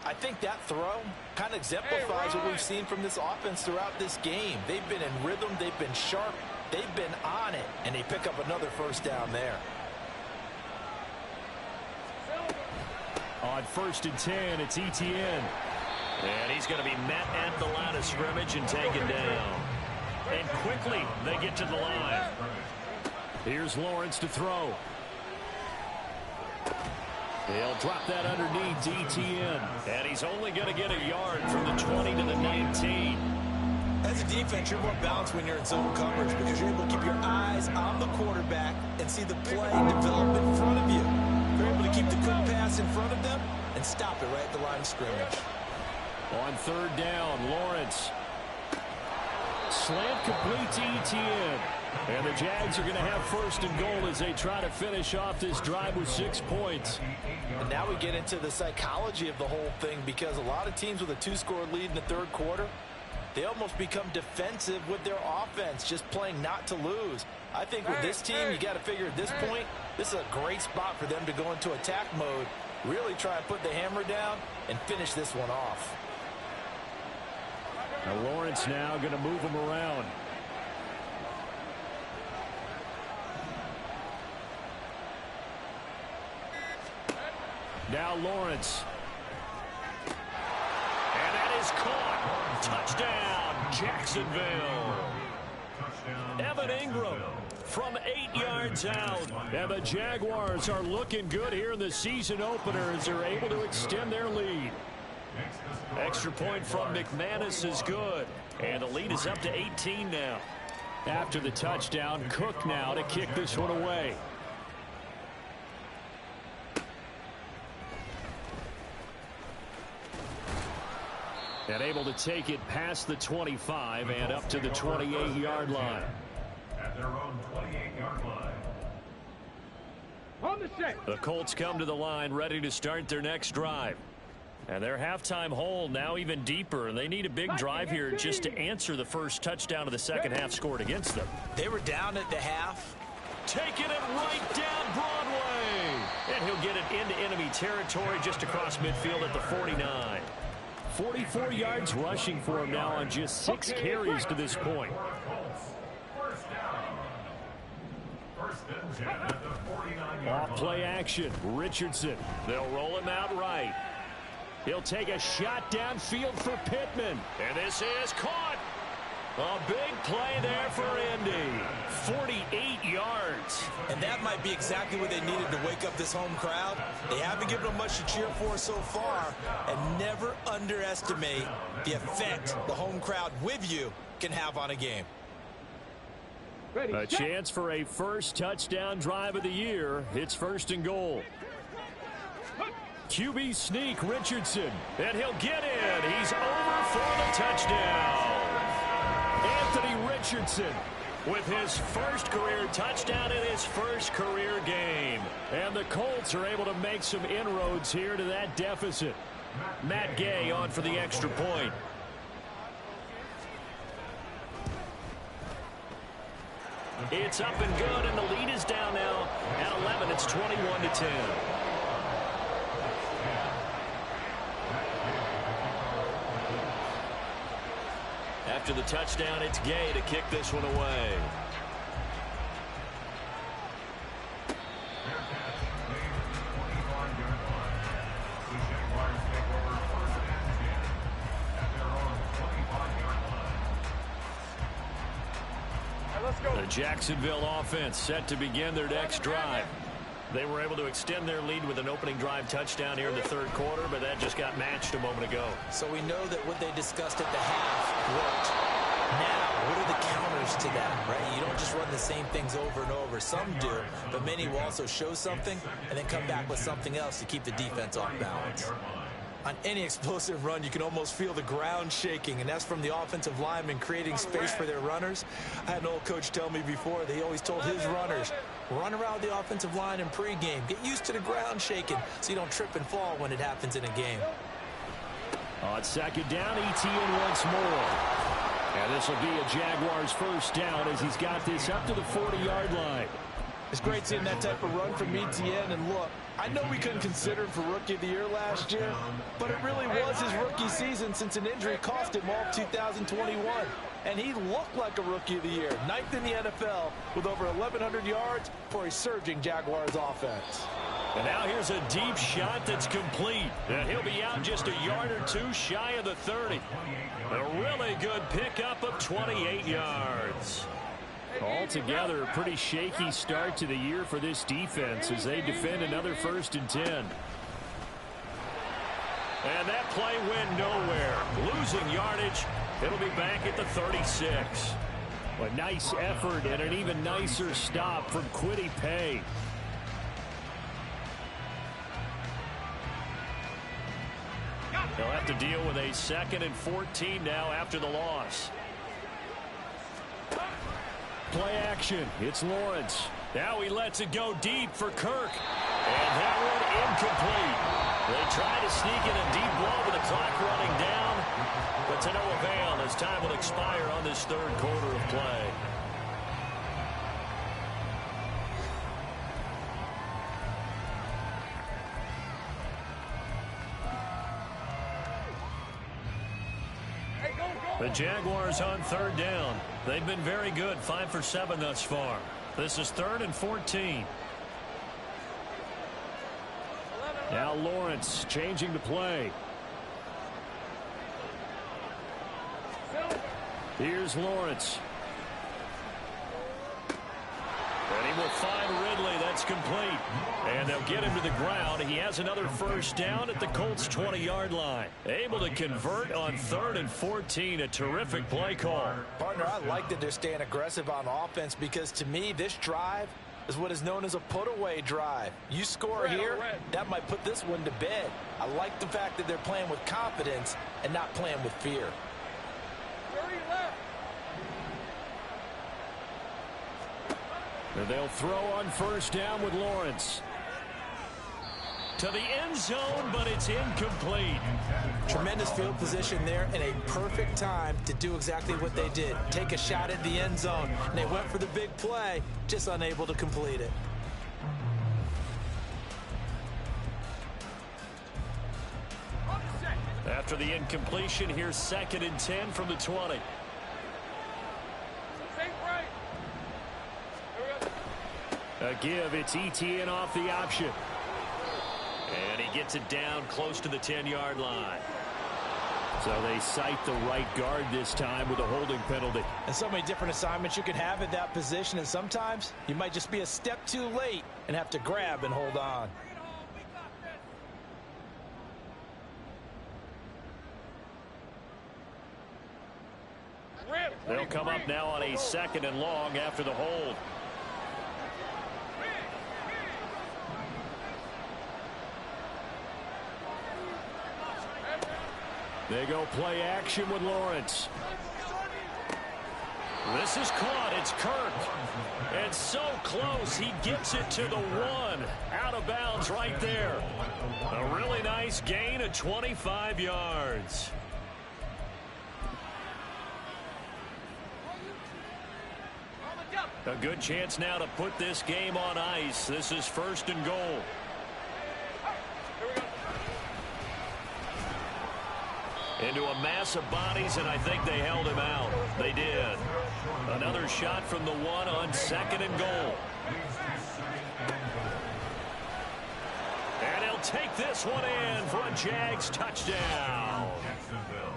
I think that throw kind of exemplifies what we've seen from this offense throughout this game. They've been in rhythm. They've been sharp. They've been on it. And they pick up another first down there. On 1st and 10, it's ETN. And he's going to be met at the line of scrimmage and taken down. And quickly, they get to the line. Here's Lawrence to throw. He'll drop that underneath to ETN. And he's only going to get a yard from the 20 to the 19. As a defense, you're more balanced when you're in zone coverage because you're able to keep your eyes on the quarterback and see the play develop in front of you. You're able to keep the quick pass in front of them and stop it right at the line of scrimmage. On 3rd down, Lawrence. Slant complete to ETN. And the Jags are going to have 1st and goal as they try to finish off this drive with 6 points. And now we get into the psychology of the whole thing because a lot of teams with a 2-score lead in the 3rd quarter, they almost become defensive with their offense, just playing not to lose. I think with this team, you got to figure at this point, this is a great spot for them to go into attack mode, really try and put the hammer down and finish this one off. Now Lawrence now going to move him around. Now Lawrence. And that is caught. Touchdown, Jacksonville. Evan Ingram from 8 yards out. And the Jaguars are looking good here in the season opener as they're able to extend their lead. Extra point from McManus is good. And the lead is up to 18 now. After the touchdown, Cook now to kick this one away. And able to take it past the 25 and up to the 28-yard line. At their own 28-yard line. On the set. The Colts come to the line ready to start their next drive. And their halftime hole now even deeper. And they need a big drive here just to answer the first touchdown of the second half scored against them. They were down at the half. Taking it right down Broadway. And he'll get it into enemy territory just across midfield at the 49. 44 yards rushing for him now on just 6 carries to this point. Off play action. Richardson. They'll roll him out right. He'll take a shot downfield for Pittman. And this is caught. A big play there for Indy. 48 yards. And that might be exactly what they needed to wake up this home crowd. They haven't given them much to cheer for so far. And never underestimate the effect the home crowd with you can have on a game. A chance for a first touchdown drive of the year. It's 1st and goal. QB sneak Richardson. And he'll get in. He's over for the touchdown. Anthony Richardson with his first career touchdown in his first career game. And the Colts are able to make some inroads here to that deficit. Matt Gay on for the extra point. It's up and good, and the lead is down now at 11. It's 21-10. After the touchdown, it's Gay to kick this one away. The Jacksonville offense set to begin their next drive. They were able to extend their lead with an opening drive touchdown here in the third quarter, but that just got matched a moment ago. So we know that what they discussed at the half worked. Now, what are the counters to that, right? You don't just run the same things over and over. Some do, but many will also show something and then come back with something else to keep the defense off balance. On any explosive run, you can almost feel the ground shaking, and that's from the offensive linemen creating space for their runners. I had an old coach tell me before, they always told his runners, run around the offensive line in pregame. Get used to the ground shaking so you don't trip and fall when it happens in a game. On second down, Etienne once more. And this will be a Jaguars first down as he's got this up to the 40-yard line. It's great seeing that type of run from Etienne, and look, I know we couldn't consider him for Rookie of the Year last year, but it really was his rookie season since an injury cost him all of 2021. And he looked like a Rookie of the Year, 9th in the NFL with over 1,100 yards for a surging Jaguars offense. And now here's a deep shot that's complete. And he'll be out just a yard or two shy of the 30. A really good pickup of 28 yards. Altogether, a pretty shaky start to the year for this defense as they defend another 1st and 10. And that play went nowhere. Losing yardage. It'll be back at the 36. A nice effort and an even nicer stop from Kwity Paye. They'll have to deal with a 2nd and 14 now after the loss. Play action. It's Lawrence. Now he lets it go deep for Kirk. And that one incomplete. They try to sneak in a deep ball with the clock running down, but to no avail as time will expire on this third quarter of play. The Jaguars on 3rd down. They've been very good, 5 for 7 thus far. This is 3rd and 14. Now Lawrence changing to play. Here's Lawrence. And he will find Ridley. That's complete. And they'll get him to the ground. He has another first down at the Colts' 20-yard line. Able to convert on 3rd and 14. A terrific play call. Partner, I like that they're staying aggressive on offense because to me, this drive is what is known as a put-away drive. You score here, that might put this one to bed. I like the fact that they're playing with confidence and not playing with fear. And they'll throw on first down with Lawrence. To the end zone, but it's incomplete. Tremendous field position there and a perfect time to do exactly what they did. Take a shot at the end zone. And they went for the big play, just unable to complete it. After the incompletion, here's 2nd and 10 from the 20. A give, it's ETN off the option. And he gets it down close to the 10-yard line. So they cite the right guard this time with a holding penalty. And so many different assignments you can have at that position, and sometimes you might just be a step too late and have to grab and hold on. They'll come up now on a 2nd and long after the hold. They go play action with Lawrence. This is caught. It's Kirk. And so close. He gets it to the 1. Out of bounds right there. A really nice gain of 25 yards. A good chance now to put this game on ice. This is 1st and goal. Into a mass of bodies, and I think they held him out. They did. Another shot from the 1 on 2nd and goal. And he'll take this one in for a Jags touchdown.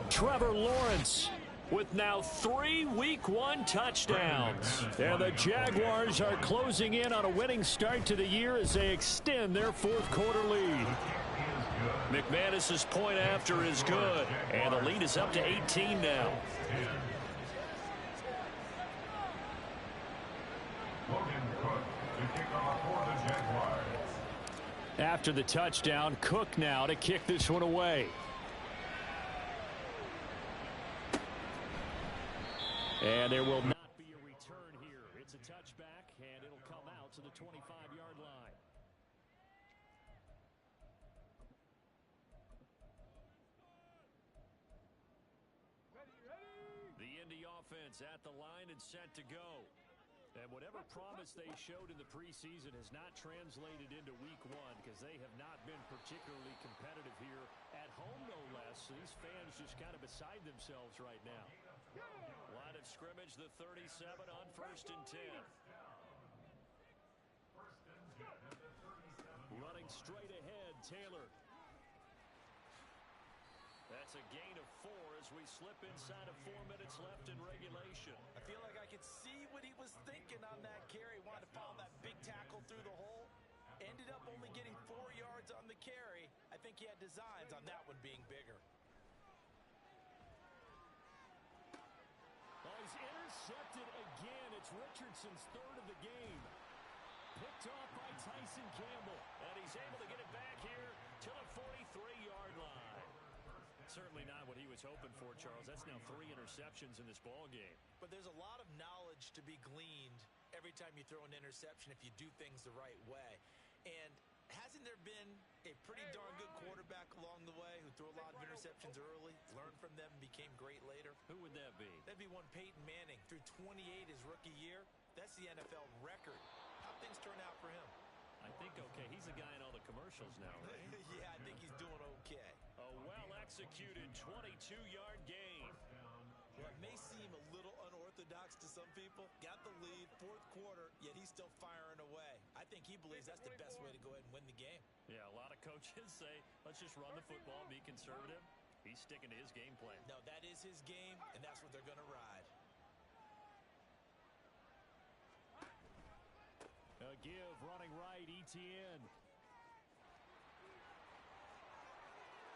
Trevor Lawrence with now 3 Week 1 touchdowns. And the Jaguars are closing in on a winning start to the year as they extend their 4th quarter lead. McManus's point after is good, and the lead is up to 18 now. After the touchdown, Cook now to kick this one away. And there will not be a return here. It's a touchback, and it'll come out to the 25-yard line. The Indy offense at the line and set to go. And whatever promise they showed in the preseason has not translated into Week 1 because they have not been particularly competitive here at home, no less. So these fans just kind of beside themselves right now. Line of scrimmage, the 37 on 1st and 10. Running straight ahead, Taylor. That's a gain of 4 as we slip inside of 4 minutes left in regulation. I feel like I could see what he was thinking on that carry. Wanted to follow that big tackle through the hole. Ended up only getting 4 yards on the carry. I think he had designs on that one being bigger. Oh, he's intercepted again. It's Richardson's 3rd of the game. Picked off by Tyson Campbell. And he's able to get it back here to the 43-yard line. Certainly not what he was hoping for, Charles. That's now 3 interceptions in this ball game. But there's a lot of knowledge to be gleaned every time you throw an interception if you do things the right way. And hasn't there been a pretty darn good quarterback along the way who threw a lot of interceptions early, learned from them, and became great later? Who would that be? That'd be one Peyton Manning. Threw 28 his rookie year. That's the NFL record. How'd things turn out for him? I think okay. He's the guy in all the commercials now, right? Yeah, I think he's doing okay. A well-executed 22-yard gain. Well, it may seem a little unorthodox to some people. Got the lead, 4th quarter, yet he's still firing away. I think he believes that's the best way to go ahead and win the game. Yeah, a lot of coaches say, let's just run the football, be conservative. He's sticking to his game plan. No, that is his game, and that's what they're going to ride. A give, running right, ETN.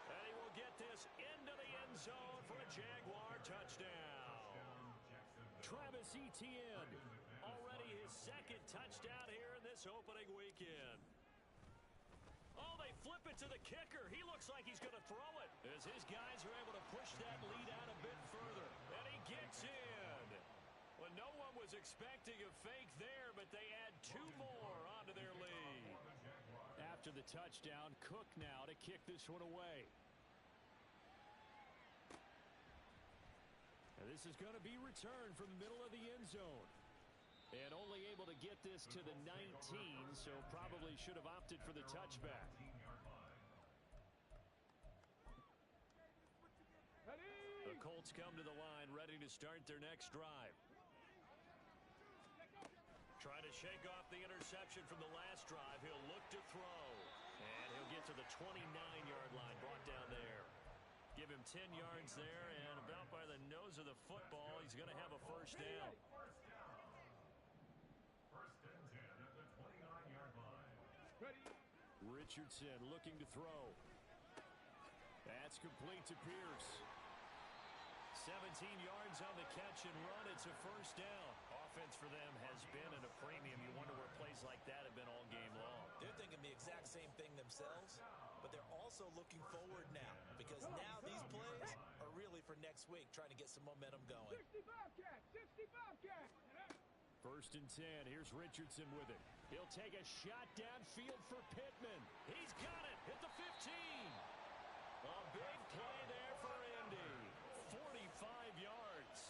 And he will get this into the end zone for a Jaguar touchdown. Travis Etienne, already his 2nd touchdown here in this this opening weekend. Oh, they flip it to the kicker. He looks like he's going to throw it as his guys are able to push that lead out a bit further. And he gets in. Well, no one was expecting a fake there, but they add 2 more onto their lead. After the touchdown, Cook now to kick this one away. And this is going to be returned from the middle of the end zone. And only able to get this to the 19, so probably should have opted for the touchback. The Colts come to the line, ready to start their next drive. Trying to shake off the interception from the last drive. He'll look to throw. And he'll get to the 29-yard line, brought down there. Give him 10 yards there, and about by the nose of the football, he's going to have a first down. First and 10 at the 29-yard line. Richardson looking to throw. That's complete to Pierce. 17 yards on the catch and run. It's a first down. Offense for them has been at a premium. You wonder where plays like that have been all game long. They're thinking the exact same thing themselves, but they're also looking forward now because now these plays are really for next week, trying to get some momentum going. 65 cat. First and 10. Here's Richardson with it. He'll take a shot downfield for Pittman. He's got it at the 15. A big play there for Indy. 45 yards.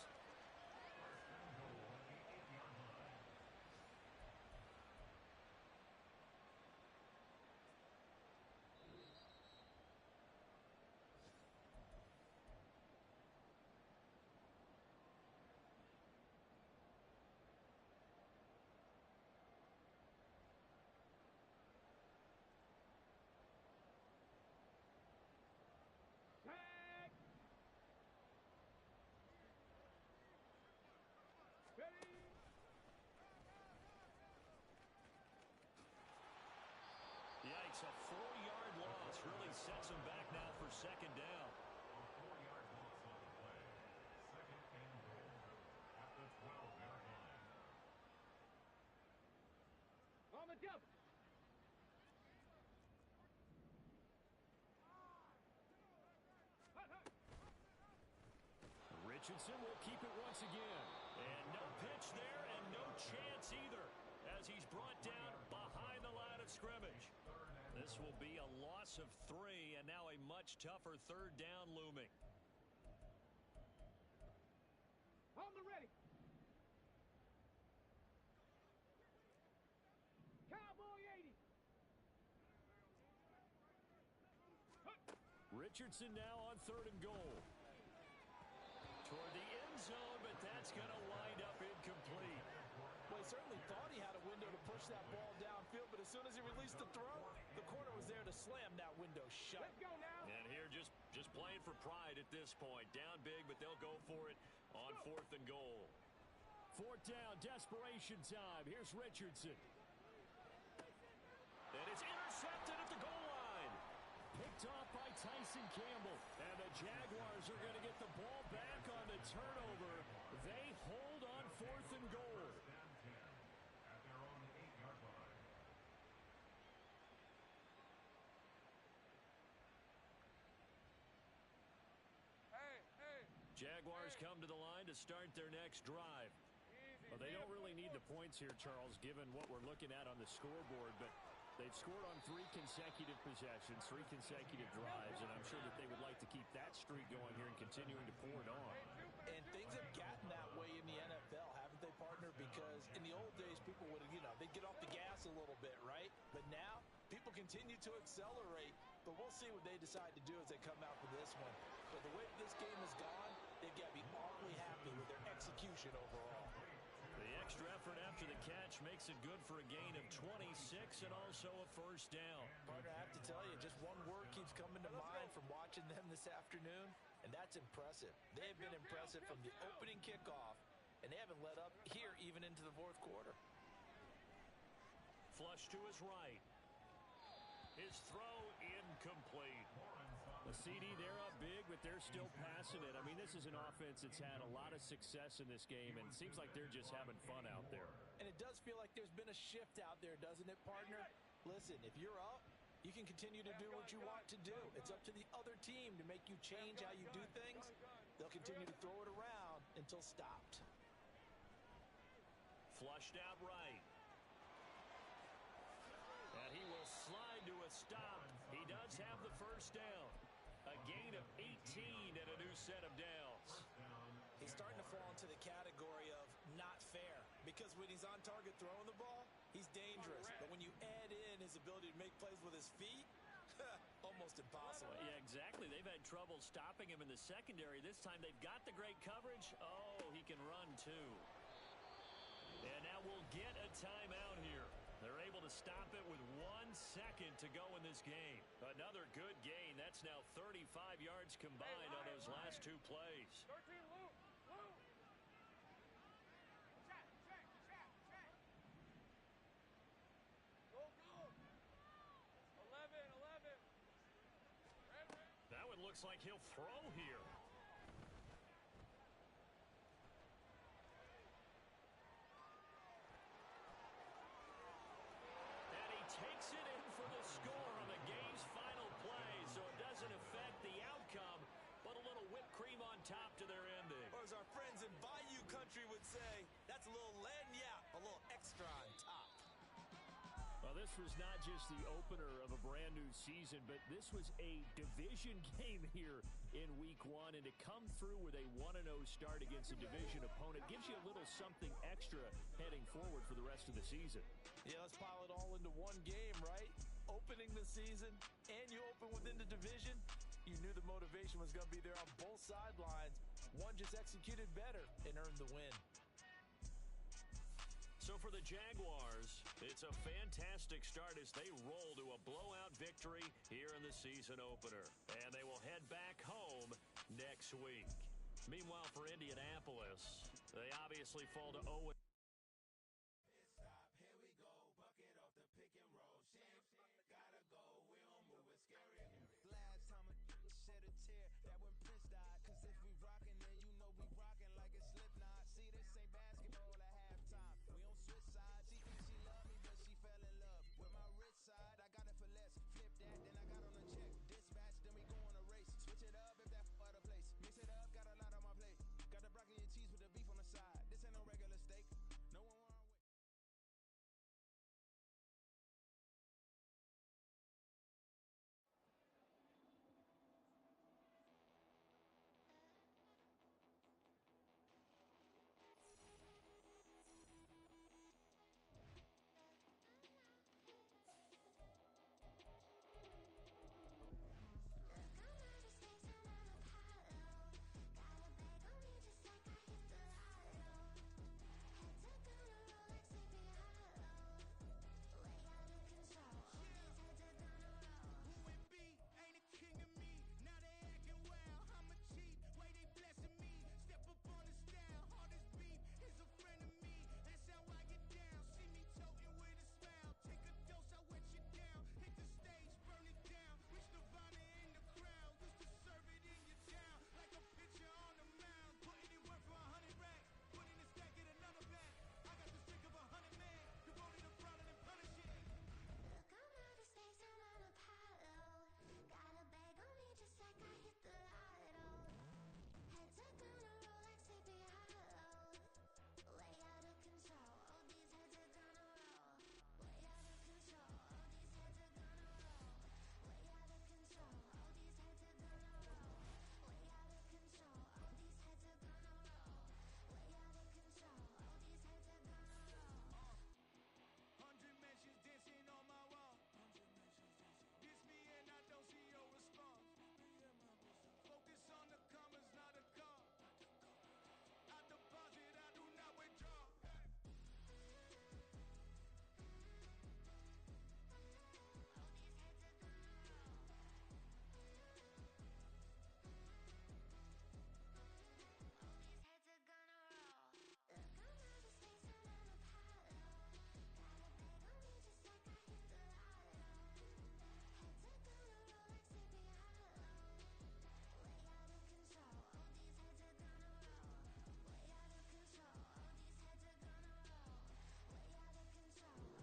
Yikes, a 4-yard loss really sets them back now for second down. A 4-yard loss on the play. Second and goal at the 12-yard line. On the double. Richardson will keep it once again. And no pitch there and no chance either as he's brought down behind the line of scrimmage. This will be a loss of 3 and now a much tougher third down looming. On the ready. Cowboy 80. Richardson now on 3rd and goal. Toward the end zone, but that's going to wind up incomplete. Well, he certainly thought he had a window to push that ball downfield, but as soon as he released the throw, the corner was there to slam that window shut. Let's go now. And here just playing for pride at this point. Down big, but they'll go for it on 4th and goal. 4th down, desperation time. Here's Richardson. And it's intercepted at the goal line. Picked off by Tyson Campbell. And the Jaguars are going to get the ball back on the turnover. They hold on 4th and goal. First and 10 at their own 8-yard line. Hey. Jaguars come to the line to start their next drive. Well, they don't really need the points here, Charles, given what we're looking at on the scoreboard, but they've scored on 3 consecutive possessions, 3 consecutive drives, and I'm sure that they would like to keep that streak going here and continuing to pour it on. And things have gotten that way in the NFL, haven't they, partner? Because in the old days, people would, they'd get off the gas a little bit, right? But now, people continue to accelerate, but we'll see what they decide to do as they come out for this one. But the way this game has gone, they've got to be awfully happy with their execution overall. The extra effort after the catch makes it good for a gain of 26 and also a first down. Partner, I have to tell you, just one word keeps coming to mind from watching them this afternoon, and that's impressive. They have been impressive from the opening kickoff, and they haven't let up here even into the 4th quarter. Flush to his right. His throw incomplete. The CD, they're up big, but they're still passing it. I mean, this is an offense that's had a lot of success in this game, and it seems like they're just having fun out there. And it does feel like like there's been a shift out there, doesn't it, partner? Listen, if you're up, you can continue to do what you want to do. It's up to the other team to make you change how you do things. They'll continue to throw it around until stopped. Flushed out right. And he will slide to a stop. He does have the first down. A gain of 18 and a new set of downs. He's starting to fall into the category of not fair, because when he's on target throwing the ball, he's dangerous. But when you add in his ability to make plays with his feet, almost impossible. Yeah, exactly. They've had trouble stopping him in the secondary. This time they've got the great coverage. Oh, he can run too. And now we'll get a timeout here. They're able to stop it with 1 second to go in this game. Another good gain. That's now 35 yards combined on those last 2 plays. 13, Luke. Luke. Check. Go. 11. That one looks like he'll throw here. Takes it in for the score on the game's final play, so it doesn't affect the outcome, but a little whipped cream on top to their ending. Or as our friends in Bayou Country would say, that's a little lagniappe, a little extra on top. Well, this was not just the opener of a brand new season, but this was a division game here in week 1, and to come through with a 1-0 start against a division opponent gives you a little something extra heading forward for the rest of the season. Yeah, let's pile it all into one game, right? Opening the season, and you open within the division. You knew the motivation was going to be there on both sidelines. One just executed better and earned the win. So for the Jaguars, it's a fantastic start as they roll to a blowout victory here in the season opener. And they will head back home next week. Meanwhile, for Indianapolis, they obviously fall to 0. Here we go, bucket off the pick and roll. Sham, gotta go, we don't move it scary anymore.